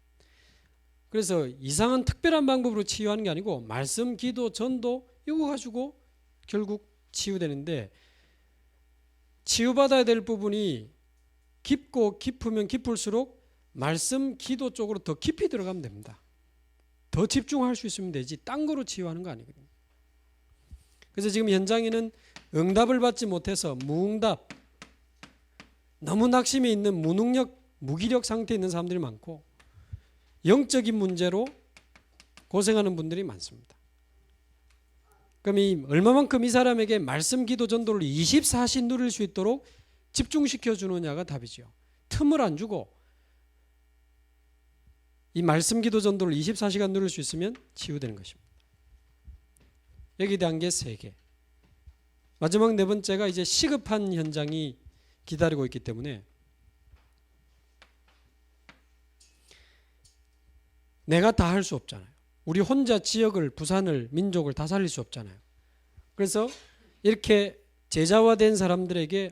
S1: 그래서 이상한 특별한 방법으로 치유하는 게 아니고 말씀, 기도, 전도 이거 가지고 결국 치유되는데 치유받아야 될 부분이 깊고 깊으면 깊을수록 말씀, 기도 쪽으로 더 깊이 들어가면 됩니다. 더 집중할 수 있으면 되지 딴 거로 치유하는 거 아니거든요. 그래서 지금 현장에는 응답을 받지 못해서 무응답, 너무 낙심이 있는 무능력, 무기력 상태에 있는 사람들이 많고 영적인 문제로 고생하는 분들이 많습니다. 그럼 얼마만큼 이 사람에게 말씀, 기도, 전도를 24시 누릴 수 있도록 집중시켜 주느냐가 답이죠. 틈을 안 주고 이 말씀, 기도, 전도를 24시간 누릴 수 있으면 치유되는 것입니다. 여기 대한 게 3개. 마지막 4번째가 이제 시급한 현장이 기다리고 있기 때문에 내가 다 할 수 없잖아요. 우리 혼자 지역을, 부산을, 민족을 다 살릴 수 없잖아요. 그래서 이렇게 제자화된 사람들에게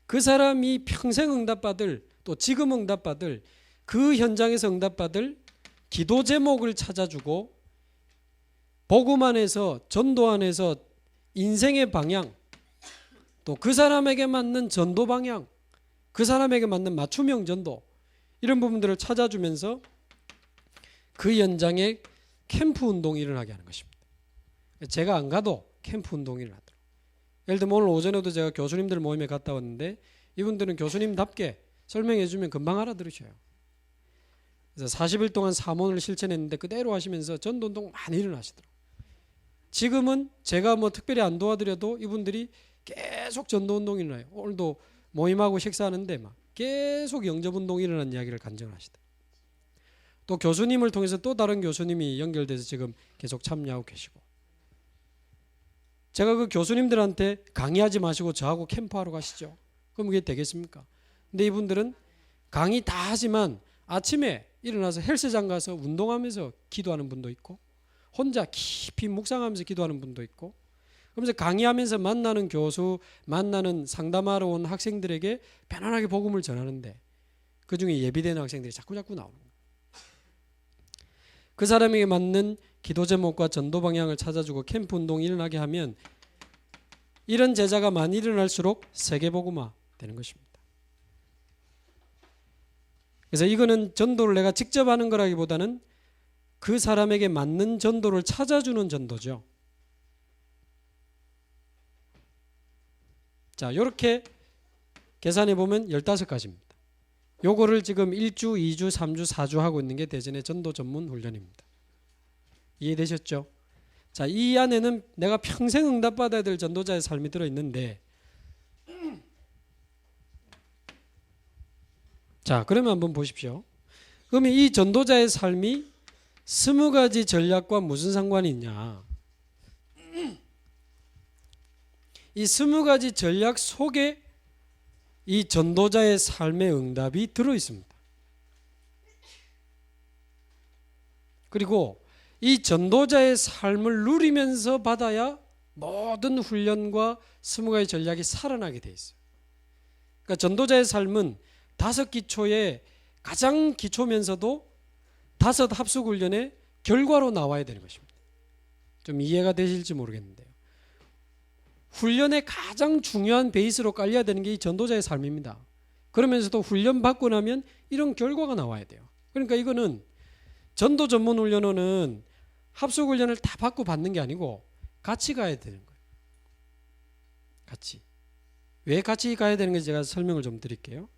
S1: 그 사람이 평생 응답받을 또 지금 응답받을 그 현장에서 응답받을 기도 제목을 찾아주고 복음 안에서 전도 안에서 인생의 방향 또 그 사람에게 맞는 전도 방향 그 사람에게 맞는 맞춤형 전도 이런 부분들을 찾아주면서 그 현장에 캠프 운동이 일어나게 하는 것입니다. 제가 안 가도 캠프 운동이 일어나더라고요. 예를 들면 오늘 오전에도 제가 교수님들 모임에 갔다 왔는데 이분들은 교수님답게 설명해 주면 금방 알아들으셔요. 그래서 40일 동안 사모를 실천했는데 그대로 하시면서 전도 운동 많이 일어나시더라고요. 지금은 제가 뭐 특별히 안 도와드려도 이분들이 계속 전도 운동이 일어나요. 오늘도 모임하고 식사하는데 막 계속 영접 운동이 일어난 이야기를 간증을 하시더라고요. 또 교수님을 통해서 또 다른 교수님이 연결돼서 지금 계속 참여하고 계시고 제가 그 교수님들한테 강의하지 마시고 저하고 캠프하러 가시죠. 그럼 그게 되겠습니까? 근데 이분들은 강의 다 하지만 아침에 일어나서 헬스장 가서 운동하면서 기도하는 분도 있고 혼자 깊이 묵상하면서 기도하는 분도 있고 그러면서 강의하면서 만나는 교수, 만나는 상담하러 온 학생들에게 편안하게 복음을 전하는데 그중에 예비되는 학생들이 자꾸 나오는 거예요. 그 사람에게 맞는 기도 제목과 전도 방향을 찾아주고 캠프 운동이 일어나게 하면 이런 제자가 많이 일어날수록 세계복음화 되는 것입니다. 그래서 이거는 전도를 내가 직접 하는 거라기보다는 그 사람에게 맞는 전도를 찾아주는 전도죠. 자, 이렇게 계산해 보면 15가지입니다. 요거를 지금 1주, 2주, 3주, 4주 하고 있는 게 대전의 전도 전문 훈련입니다. 이해되셨죠? 자, 이 안에는 내가 평생 응답받아야 될 전도자의 삶이 들어있는데, 자, 그러면 한번 보십시오. 그러면 이 전도자의 삶이 20가지 전략과 무슨 상관이 있냐? 이 20가지 전략 속에 이 전도자의 삶의 응답이 들어있습니다. 그리고 이 전도자의 삶을 누리면서 받아야 모든 훈련과 20가지 전략이 살아나게 돼 있어요. 그러니까 전도자의 삶은 5기초의 가장 기초면서도 5 합숙훈련의 결과로 나와야 되는 것입니다. 좀 이해가 되실지 모르겠는데요. 훈련의 가장 중요한 베이스로 깔려야 되는 게 이 전도자의 삶입니다. 그러면서도 훈련 받고 나면 이런 결과가 나와야 돼요. 그러니까 이거는 전도 전문 훈련원은 합숙 훈련을 다 받고 받는 게 아니고 같이 가야 되는 거예요. 같이. 왜 같이 가야 되는 건지 제가 설명을 좀 드릴게요.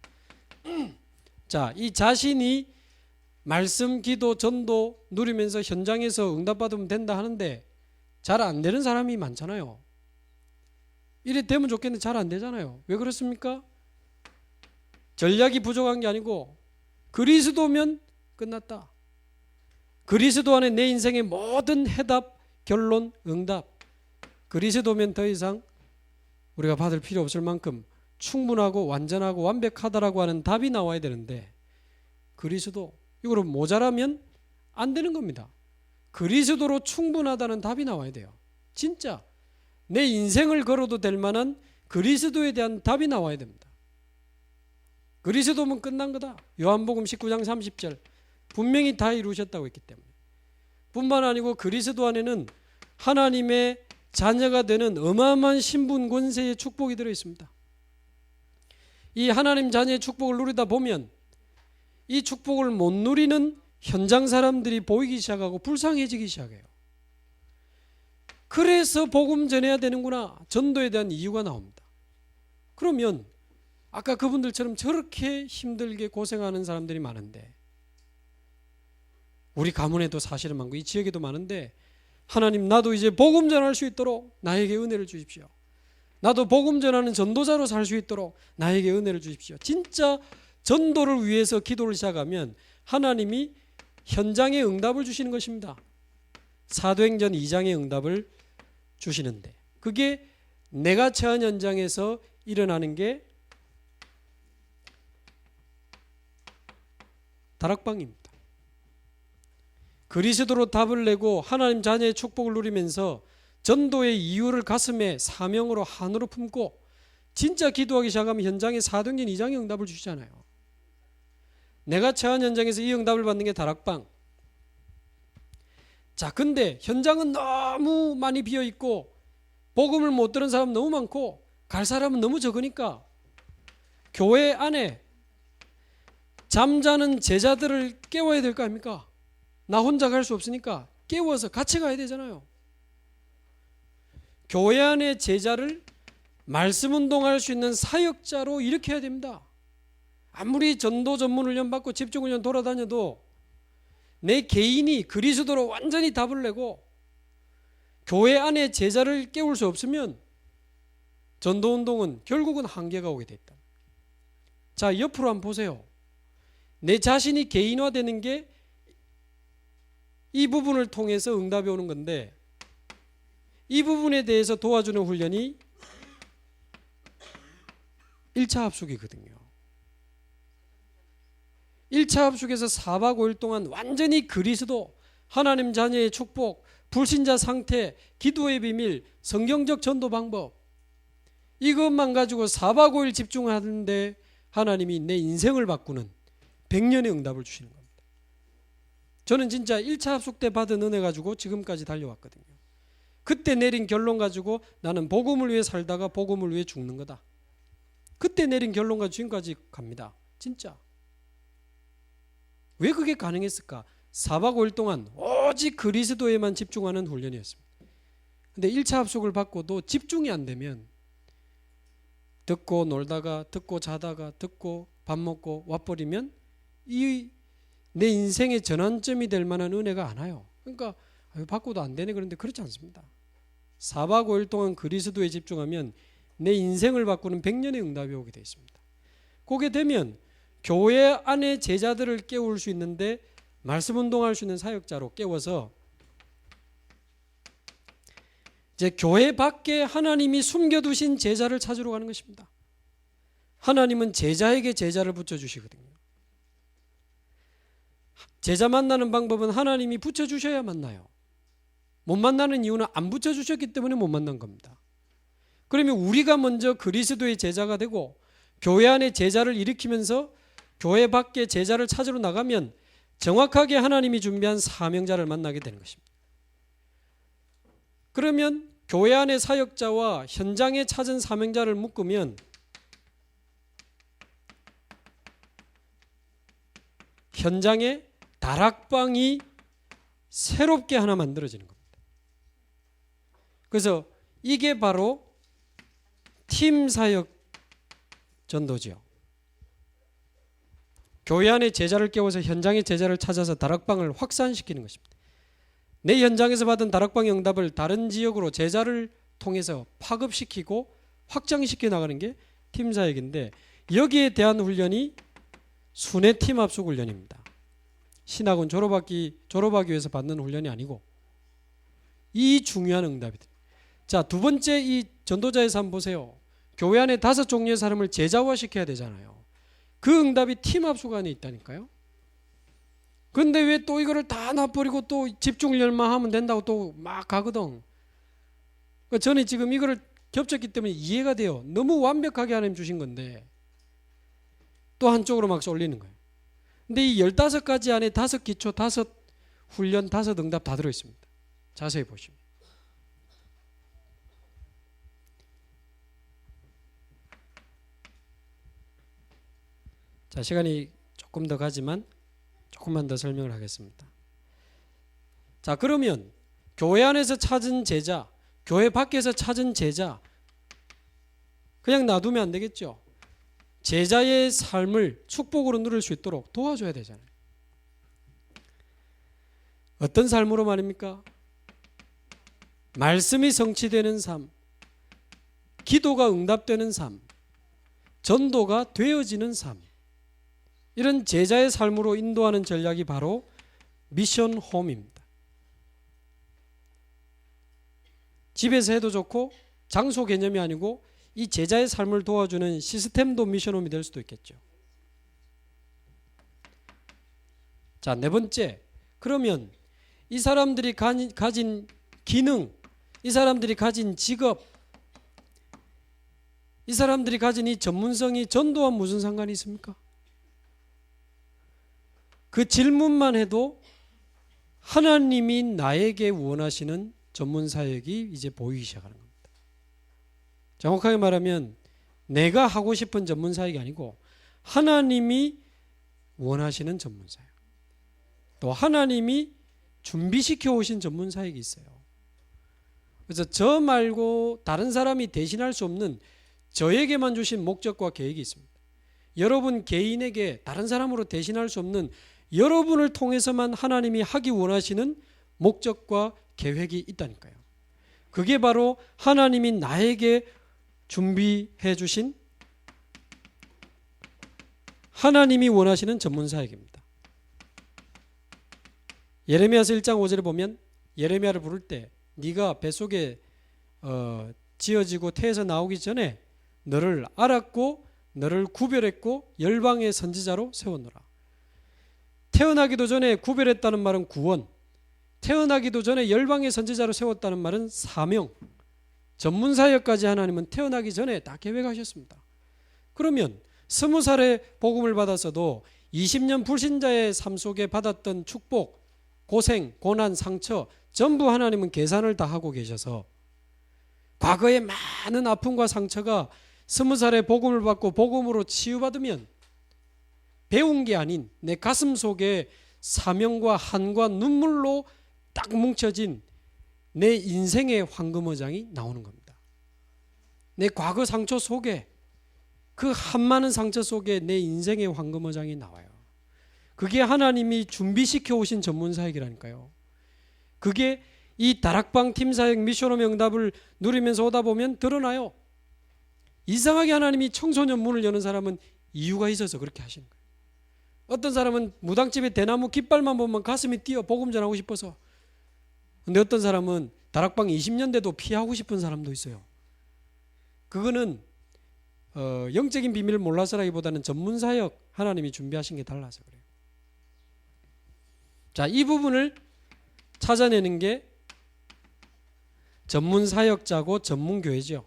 S1: 자, 이 자신이 말씀, 기도, 전도 누리면서 현장에서 응답받으면 된다 하는데 잘 안 되는 사람이 많잖아요. 이래 되면 좋겠는데 잘 안 되잖아요. 왜 그렇습니까? 전략이 부족한 게 아니고 그리스도면 끝났다. 그리스도 안에 내 인생의 모든 해답, 결론, 응답. 그리스도면 더 이상 우리가 받을 필요 없을 만큼 충분하고 완전하고 완벽하다라고 하는 답이 나와야 되는데 그리스도 이거로 모자라면 안 되는 겁니다. 그리스도로 충분하다는 답이 나와야 돼요. 진짜 내 인생을 걸어도 될 만한 그리스도에 대한 답이 나와야 됩니다. 그리스도면 끝난 거다. 요한복음 19장 30절 분명히 다 이루셨다고 했기 때문에. 뿐만 아니고 그리스도 안에는 하나님의 자녀가 되는 어마어마한 신분 권세의 축복이 들어있습니다. 이 하나님 자녀의 축복을 누리다 보면 이 축복을 못 누리는 현장 사람들이 보이기 시작하고 불쌍해지기 시작해요. 그래서 복음 전해야 되는구나. 전도에 대한 이유가 나옵니다. 그러면 아까 그분들처럼 저렇게 힘들게 고생하는 사람들이 많은데 우리 가문에도 사실은 많고 이 지역에도 많은데 하나님 나도 이제 복음 전할 수 있도록 나에게 은혜를 주십시오. 나도 복음 전하는 전도자로 살 수 있도록 나에게 은혜를 주십시오. 진짜 전도를 위해서 기도를 시작하면 하나님이 현장에 응답을 주시는 것입니다. 사도행전 2장의 응답을 주시는데 그게 내가 처한 현장에서 일어나는 게 다락방입니다. 그리스도로 답을 내고 하나님 자녀의 축복을 누리면서 전도의 이유를 가슴에 사명으로 한으로 품고 진짜 기도하기 시작하면 현장에 사도행전 2장의 응답을 주시잖아요. 내가 처한 현장에서 이 응답을 받는 게 다락방. 자, 근데 현장은 너무 많이 비어있고 복음을 못 들은 사람 너무 많고 갈 사람은 너무 적으니까 교회 안에 잠자는 제자들을 깨워야 될 거 아닙니까? 나 혼자 갈 수 없으니까 깨워서 같이 가야 되잖아요. 교회 안에 제자를 말씀 운동할 수 있는 사역자로 일으켜야 됩니다. 아무리 전도 전문 훈련 받고 집중 훈련 돌아다녀도 내 개인이 그리스도로 완전히 답을 내고 교회 안에 제자를 깨울 수 없으면 전도 운동은 결국은 한계가 오게 됐다. 자, 옆으로 한번 보세요. 내 자신이 개인화되는 게 이 부분을 통해서 응답이 오는 건데 이 부분에 대해서 도와주는 훈련이 1차 합숙이거든요. 1차 합숙에서 4박 5일 동안 완전히 그리스도, 하나님 자녀의 축복, 불신자 상태, 기도의 비밀, 성경적 전도 방법 이것만 가지고 4박 5일 집중하는데 하나님이 내 인생을 바꾸는 100년의 응답을 주시는 겁니다. 저는 진짜 1차 합숙 때 받은 은혜 가지고 지금까지 달려왔거든요. 그때 내린 결론 가지고 나는 복음을 위해 살다가 복음을 위해 죽는 거다. 그때 내린 결론 가지고 지금까지 갑니다. 진짜. 왜 그게 가능했을까? 4박 5일 동안 오직 그리스도에만 집중하는 훈련이었습니다. 근데 1차 합숙을 받고도 집중이 안 되면 듣고 놀다가 듣고 자다가 듣고 밥 먹고 와버리면 이 내 인생의 전환점이 될 만한 은혜가 안 와요. 그러니까 바꿔도 안 되네. 그런데 그렇지 않습니다. 4박 5일 동안 그리스도에 집중하면 내 인생을 바꾸는 100년의 응답이 오게 되어 있습니다. 그게 되면 교회 안에 제자들을 깨울 수 있는데 말씀 운동할 수 있는 사역자로 깨워서 이제 교회 밖에 하나님이 숨겨두신 제자를 찾으러 가는 것입니다. 하나님은 제자에게 제자를 붙여주시거든요. 제자 만나는 방법은 하나님이 붙여주셔야 만나요. 못 만나는 이유는 안 붙여주셨기 때문에 못 만난 겁니다. 그러면 우리가 먼저 그리스도의 제자가 되고 교회 안에 제자를 일으키면서 교회 밖에 제자를 찾으러 나가면 정확하게 하나님이 준비한 사명자를 만나게 되는 것입니다. 그러면 교회 안의 사역자와 현장에 찾은 사명자를 묶으면 현장에 다락방이 새롭게 하나 만들어지는 겁니다. 그래서 이게 바로 팀 사역 전도지요. 교회 안에 제자를 깨워서 현장의 제자를 찾아서 다락방을 확산시키는 것입니다. 내 현장에서 받은 다락방의 응답을 다른 지역으로 제자를 통해서 파급시키고 확장시켜 나가는 게 팀 사역인데, 여기에 대한 훈련이 순회 팀 합숙 훈련입니다. 신학원 졸업하기 위해서 받는 훈련이 아니고 이 중요한 응답이다. 자, 두 번째 이 전도자의 삶 보세요. 교회 안에 5종류의 사람을 제자화시켜야 되잖아요. 그 응답이 팀 합숙 안에 있다니까요. 근데 왜 또 이거를 다 놔버리고 또 집중훈련만 하면 된다고 또 막 가거든. 그러니까 저는 지금 이거를 겹쳤기 때문에 이해가 돼요. 너무 완벽하게 하나님 주신 건데 또 한쪽으로 막 쏠리는 거예요. 근데 이 15가지 안에 5기초, 5훈련, 5응답 다 들어있습니다. 자세히 보시면. 자, 시간이 조금 더 가지만 조금만 더 설명을 하겠습니다. 자, 그러면 교회 안에서 찾은 제자, 교회 밖에서 찾은 제자 그냥 놔두면 안 되겠죠. 제자의 삶을 축복으로 누릴 수 있도록 도와줘야 되잖아요. 어떤 삶으로 말입니까? 말씀이 성취되는 삶, 기도가 응답되는 삶, 전도가 되어지는 삶, 이런 제자의 삶으로 인도하는 전략이 바로 미션 홈입니다. 집에서 해도 좋고 장소 개념이 아니고 이 제자의 삶을 도와주는 시스템도 미션 홈이 될 수도 있겠죠. 자, 4번째. 그러면 이 사람들이 가진 기능, 이 사람들이 가진 직업, 이 사람들이 가진 이 전문성이 전도와 무슨 상관이 있습니까? 그 질문만 해도 하나님이 나에게 원하시는 전문 사역이 이제 보이기 시작하는 겁니다. 정확하게 말하면 내가 하고 싶은 전문 사역이 아니고 하나님이 원하시는 전문 사역, 또 하나님이 준비시켜 오신 전문 사역이 있어요. 그래서 저 말고 다른 사람이 대신할 수 없는 저에게만 주신 목적과 계획이 있습니다. 여러분 개인에게 다른 사람으로 대신할 수 없는 여러분을 통해서만 하나님이 하기 원하시는 목적과 계획이 있다니까요. 그게 바로 하나님이 나에게 준비해 주신 하나님이 원하시는 전문 사역입니다. 예레미야서 1장 5절에 보면 예레미야를 부를 때 네가 뱃속에 지어지고 태에서 나오기 전에 너를 알았고 너를 구별했고 열방의 선지자로 세웠노라. 태어나기도 전에 구별했다는 말은 구원, 태어나기도 전에 열방의 선지자로 세웠다는 말은 사명, 전문 사역까지 하나님은 태어나기 전에 다 계획하셨습니다. 그러면 20살에 복음을 받았어도 20년 불신자의 삶 속에 받았던 축복, 고생, 고난, 상처 전부 하나님은 계산을 다 하고 계셔서 과거의 많은 아픔과 상처가 20살에 복음을 받고 복음으로 치유받으면 배운 게 아닌 내 가슴 속에 사명과 한과 눈물로 딱 뭉쳐진 내 인생의 황금어장이 나오는 겁니다. 내 과거 상처 속에 그 한많은 상처 속에 내 인생의 황금어장이 나와요. 그게 하나님이 준비시켜 오신 전문 사역이라니까요. 그게 이 다락방 팀사역 미션홈의 응답을 누리면서 오다 보면 드러나요. 이상하게 하나님이 청소년 문을 여는 사람은 이유가 있어서 그렇게 하시는 거예요. 어떤 사람은 무당집에 대나무 깃발만 보면 가슴이 뛰어 복음 전하고 싶어서. 근데 어떤 사람은 다락방 20년 돼도 피하고 싶은 사람도 있어요. 그거는 영적인 비밀을 몰라서라기보다는 전문사역 하나님이 준비하신 게 달라서 그래요. 자, 이 부분을 찾아내는 게 전문사역자고 전문교회죠.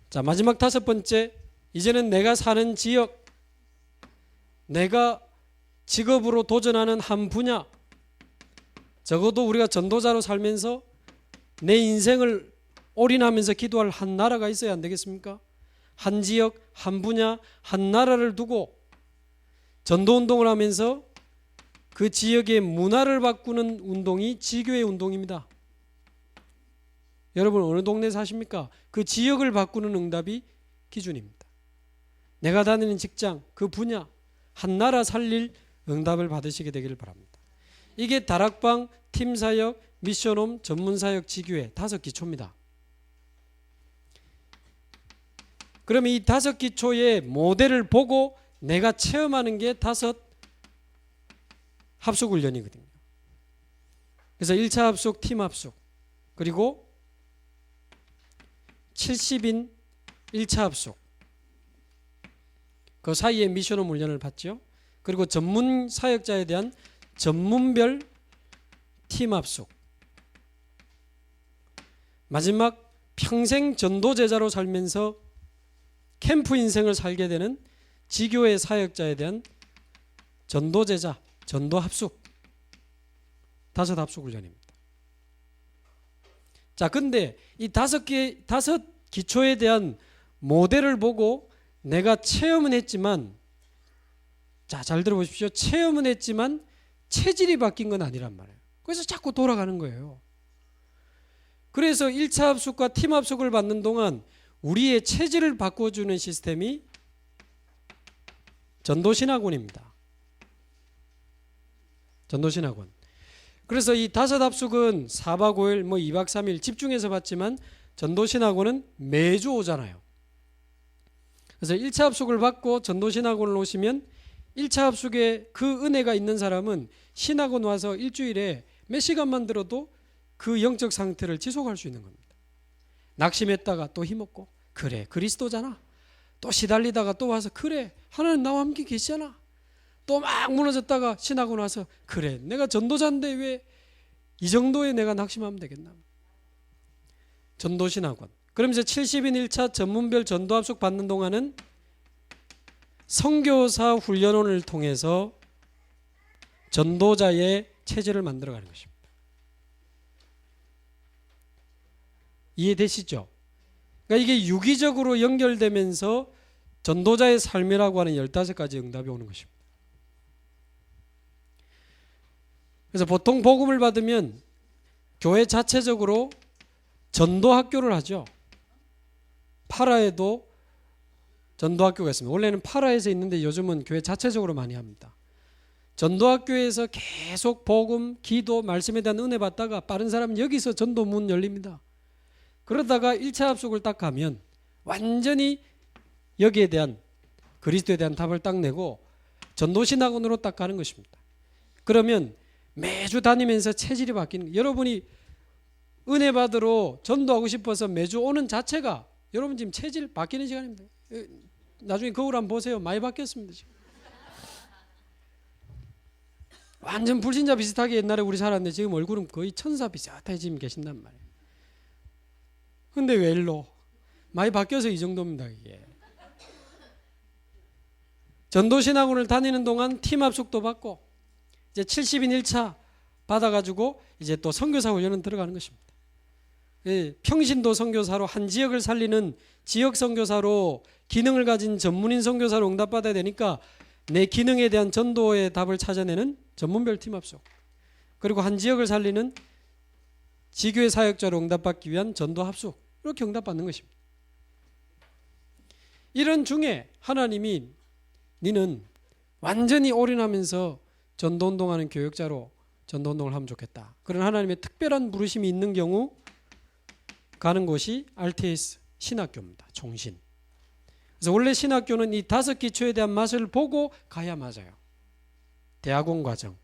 S1: 자, 마지막 5번째, 이제는 내가 사는 지역, 내가 직업으로 도전하는 한 분야, 적어도 우리가 전도자로 살면서 내 인생을 올인하면서 기도할 한 나라가 있어야 안 되겠습니까? 한 지역, 한 분야, 한 나라를 두고 전도운동을 하면서 그 지역의 문화를 바꾸는 운동이 지교의 운동입니다. 여러분 어느 동네 사십니까? 그 지역을 바꾸는 응답이 기준입니다. 내가 다니는 직장, 그 분야, 한 나라 살릴 응답을 받으시게 되기를 바랍니다. 이게 다락방, 팀사역, 미션홈, 전문사역, 지교회 5기초입니다. 그러면 이 5기초의 모델을 보고 내가 체험하는 게 5 합숙훈련이거든요. 그래서 1차 합숙, 팀 합숙, 그리고 70인 1차 합숙, 그 사이에 미션홈 훈련을 받죠. 그리고 전문 사역자에 대한 전문별 팀 합숙, 마지막 평생 전도 제자로 살면서 캠프 인생을 살게 되는 지교회 사역자에 대한 전도 제자, 전도 합숙, 5 합숙 훈련입니다. 자, 근데 이 5 기초에 대한 모델을 보고 내가 체험은 했지만, 자, 잘 들어보십시오. 체험은 했지만 체질이 바뀐 건 아니란 말이에요. 그래서 자꾸 돌아가는 거예요. 그래서 1차 합숙과 팀 합숙을 받는 동안 우리의 체질을 바꿔주는 시스템이 전도신학원입니다. 전도신학원. 그래서 이 5 합숙은 4박 5일, 2박 3일 집중해서 받지만 전도신학원은 매주 오잖아요. 그래서 1차 합숙을 받고 전도신학원을 오시면 1차 합숙에 그 은혜가 있는 사람은 신학원 와서 일주일에 몇 시간만 들어도 그 영적 상태를 지속할 수 있는 겁니다. 낙심했다가 또 힘없고, 그래 그리스도잖아. 또 시달리다가 또 와서, 그래 하나님 나와 함께 계시잖아. 또 막 무너졌다가 신학원 와서, 그래 내가 전도자인데 왜 이 정도에 내가 낙심하면 되겠나. 전도신학원. 그러면서 70인 1차 전문별 전도합숙 받는 동안은 선교사 훈련원을 통해서 전도자의 체질을 만들어가는 것입니다. 이해되시죠? 그러니까 이게 유기적으로 연결되면서 전도자의 삶이라고 하는 15가지 응답이 오는 것입니다. 그래서 보통 복음을 받으면 교회 자체적으로 전도학교를 하죠. 파라에도 전도학교가 있습니다. 원래는 파라에서 있는데 요즘은 교회 자체적으로 많이 합니다. 전도학교에서 계속 복음, 기도, 말씀에 대한 은혜 받다가 빠른 사람은 여기서 전도 문 열립니다. 그러다가 1차 합숙을 딱 가면 완전히 여기에 대한, 그리스도에 대한 답을 딱 내고 전도신학원으로 딱 가는 것입니다. 그러면 매주 다니면서 체질이 바뀌는, 여러분이 은혜 받으러 전도하고 싶어서 매주 오는 자체가 여러분 지금 체질 바뀌는 시간입니다. 나중에 거울 한번 보세요. 많이 바뀌었습니다. 지금. 완전 불신자 비슷하게 옛날에 우리 살았는데 지금 얼굴은 거의 천사 비슷하게 지금 계신단 말이에요. 근데 왜 일로? 많이 바뀌어서 이 정도입니다. 이게. 전도신학원을 다니는 동안 팀 합숙도 받고 이제 70인 1차 받아가지고 이제 또 선교사 훈련은 들어가는 것입니다. 평신도 선교사로 한 지역을 살리는 지역 선교사로 기능을 가진 전문인 선교사로 응답받아야 되니까 내 기능에 대한 전도의 답을 찾아내는 전문별 팀 합숙, 그리고 한 지역을 살리는 지교회 사역자로 응답받기 위한 전도 합숙, 이렇게 응답받는 것입니다. 이런 중에 하나님이 니는 완전히 올인하면서 전도운동하는 교역자로 전도운동을 하면 좋겠다. 그런 하나님의 특별한 부르심이 있는 경우 가는 곳이 RTS 신학교입니다. 종신. 그래서 원래 신학교는 이 5기초에 대한 맛을 보고 가야 맞아요. 대학원 과정.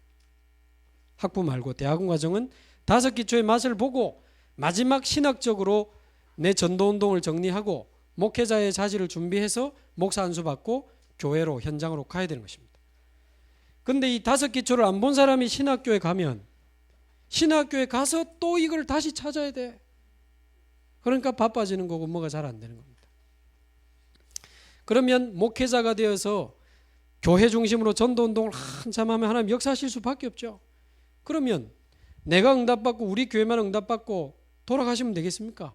S1: 학부 말고 대학원 과정은 5기초의 맛을 보고 마지막 신학적으로 내 전도운동을 정리하고 목회자의 자질을 준비해서 목사 안수 받고 교회로 현장으로 가야 되는 것입니다. 근데 이 5기초를 안 본 사람이 신학교에 가면 신학교에 가서 또 이걸 다시 찾아야 돼. 그러니까 바빠지는 거고 뭐가 잘 안 되는 겁니다. 그러면 목회자가 되어서 교회 중심으로 전도운동을 한참 하면 하나님 역사하실 수밖에 없죠. 그러면 내가 응답받고 우리 교회만 응답받고 돌아가시면 되겠습니까?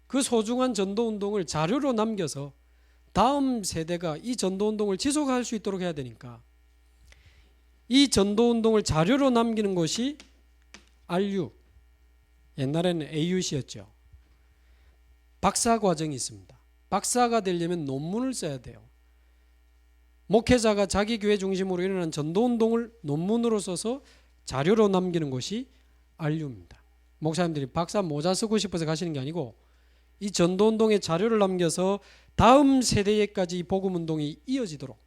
S1: 그 소중한 전도운동을 자료로 남겨서 다음 세대가 이 전도운동을 지속할 수 있도록 해야 되니까 이 전도운동을 자료로 남기는 것이 RU, 옛날에는 AUC였죠. 박사 과정이 있습니다. 박사가 되려면 논문을 써야 돼요. 목회자가 자기 교회 중심으로 일어난 전도운동을 논문으로 써서 자료로 남기는 것이 RU입니다. 목사님들이 박사 모자 쓰고 싶어서 가시는 게 아니고 이 전도운동의 자료를 남겨서 다음 세대에까지 이 복음운동이 이어지도록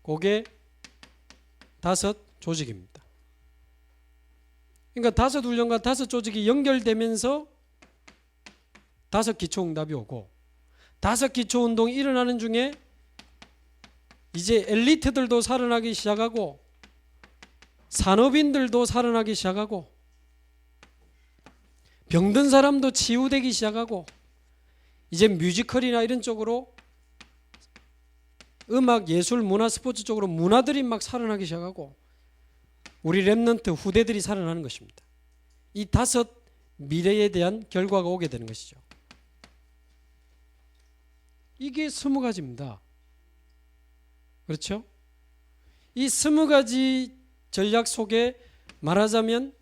S1: 그게 5 조직입니다. 그러니까 5 훈련과 5 조직이 연결되면서 5 기초응답이 오고 5 기초운동이 일어나는 중에 이제 엘리트들도 살아나기 시작하고 산업인들도 살아나기 시작하고 병든 사람도 치유되기 시작하고 이제 뮤지컬이나 이런 쪽으로 음악, 예술, 문화, 스포츠 쪽으로 문화들이 막 살아나기 시작하고 우리 랩넌트 후대들이 살아나는 것입니다. 이 5 미래에 대한 결과가 오게 되는 것이죠. 이게 20가지입니다. 그렇죠? 이 20가지 전략 속에 말하자면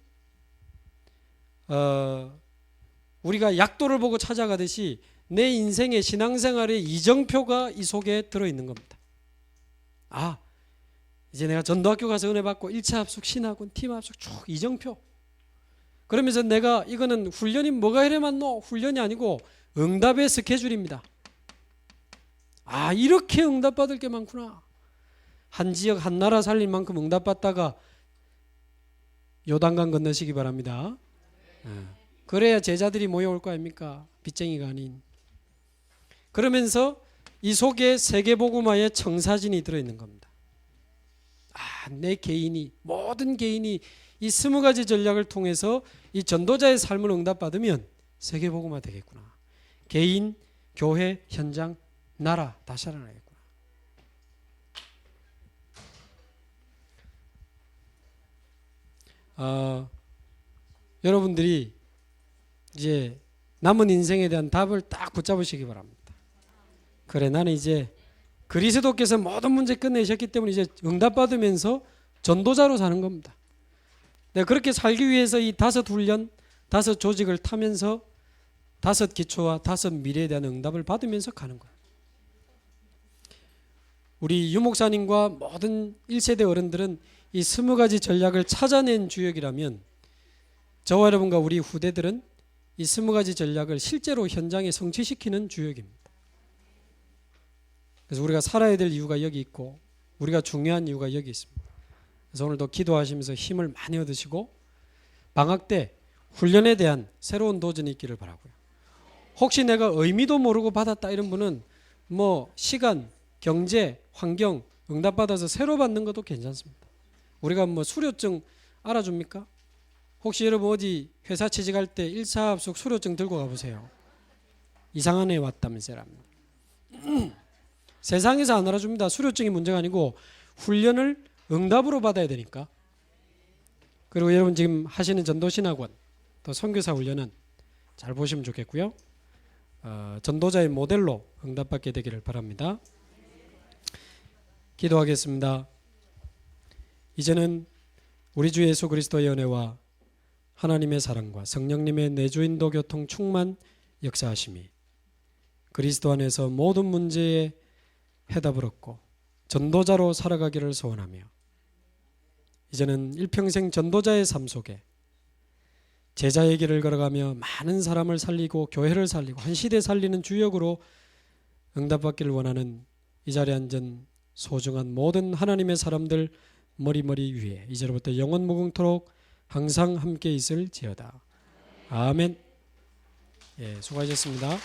S1: 우리가 약도를 보고 찾아가듯이 내 인생의 신앙생활의 이정표가 이 속에 들어있는 겁니다. 아, 이제 내가 전도학교 가서 은혜 받고 1차 합숙, 신학원, 팀 합숙 쭉 이정표. 그러면서 내가 이거는 훈련이 뭐가 이래 많노? 훈련이 아니고 응답의 스케줄입니다. 아, 이렇게 응답받을 게 많구나. 한 지역 한 나라 살릴 만큼 응답받다가 요단강 건너시기 바랍니다. 그래야 제자들이 모여올 거 아닙니까? 빚쟁이가 아닌. 그러면서 이 속에 세계복음화의 청사진이 들어있는 겁니다. 아, 내 개인이 모든 개인이 이 20가지 전략을 통해서 이 전도자의 삶을 응답받으면 세계복음화 되겠구나. 개인, 교회, 현장, 나라 다 살아나겠구나. 여러분들이 이제 남은 인생에 대한 답을 딱 붙잡으시기 바랍니다. 그래, 나는 이제 그리스도께서 모든 문제 끝내셨기 때문에 이제 응답받으면서 전도자로 사는 겁니다. 내가 그렇게 살기 위해서 이 5 훈련, 5 조직을 타면서 5 기초와 5 미래에 대한 응답을 받으면서 가는 거예요. 우리 유목사님과 모든 1세대 어른들은 이 20가지 전략을 찾아낸 주역이라면 저와 여러분과 우리 후대들은 이 20가지 전략을 실제로 현장에 성취시키는 주역입니다. 그래서 우리가 살아야 될 이유가 여기 있고 우리가 중요한 이유가 여기 있습니다. 그래서 오늘도 기도하시면서 힘을 많이 얻으시고 방학 때 훈련에 대한 새로운 도전이 있기를 바라고요. 혹시 내가 의미도 모르고 받았다 이런 분은 뭐 시간, 경제, 환경 응답받아서 새로 받는 것도 괜찮습니다. 우리가 뭐 수료증 알아줍니까? 혹시 여러분 어디 회사 취직할 때 1차 합숙 수료증 들고 가보세요. 이상한 애 왔다면서요. 세상에서 안 알아줍니다. 수료증이 문제가 아니고 훈련을 응답으로 받아야 되니까. 그리고 여러분 지금 하시는 전도신학원 또 선교사 훈련은 잘 보시면 좋겠고요. 전도자의 모델로 응답받게 되기를 바랍니다. 기도하겠습니다. 이제는 우리 주 예수 그리스도의 은혜와 하나님의 사랑과 성령님의 내주인도 교통 충만 역사하심이 그리스도 안에서 모든 문제에 해답을 얻고 전도자로 살아가기를 소원하며 이제는 일평생 전도자의 삶 속에 제자의 길을 걸어가며 많은 사람을 살리고 교회를 살리고 한 시대 살리는 주역으로 응답받기를 원하는 이 자리에 앉은 소중한 모든 하나님의 사람들 머리머리 위에 이제로부터 영원 무궁토록 항상 함께 있을지어다. 아멘. 예, 수고하셨습니다.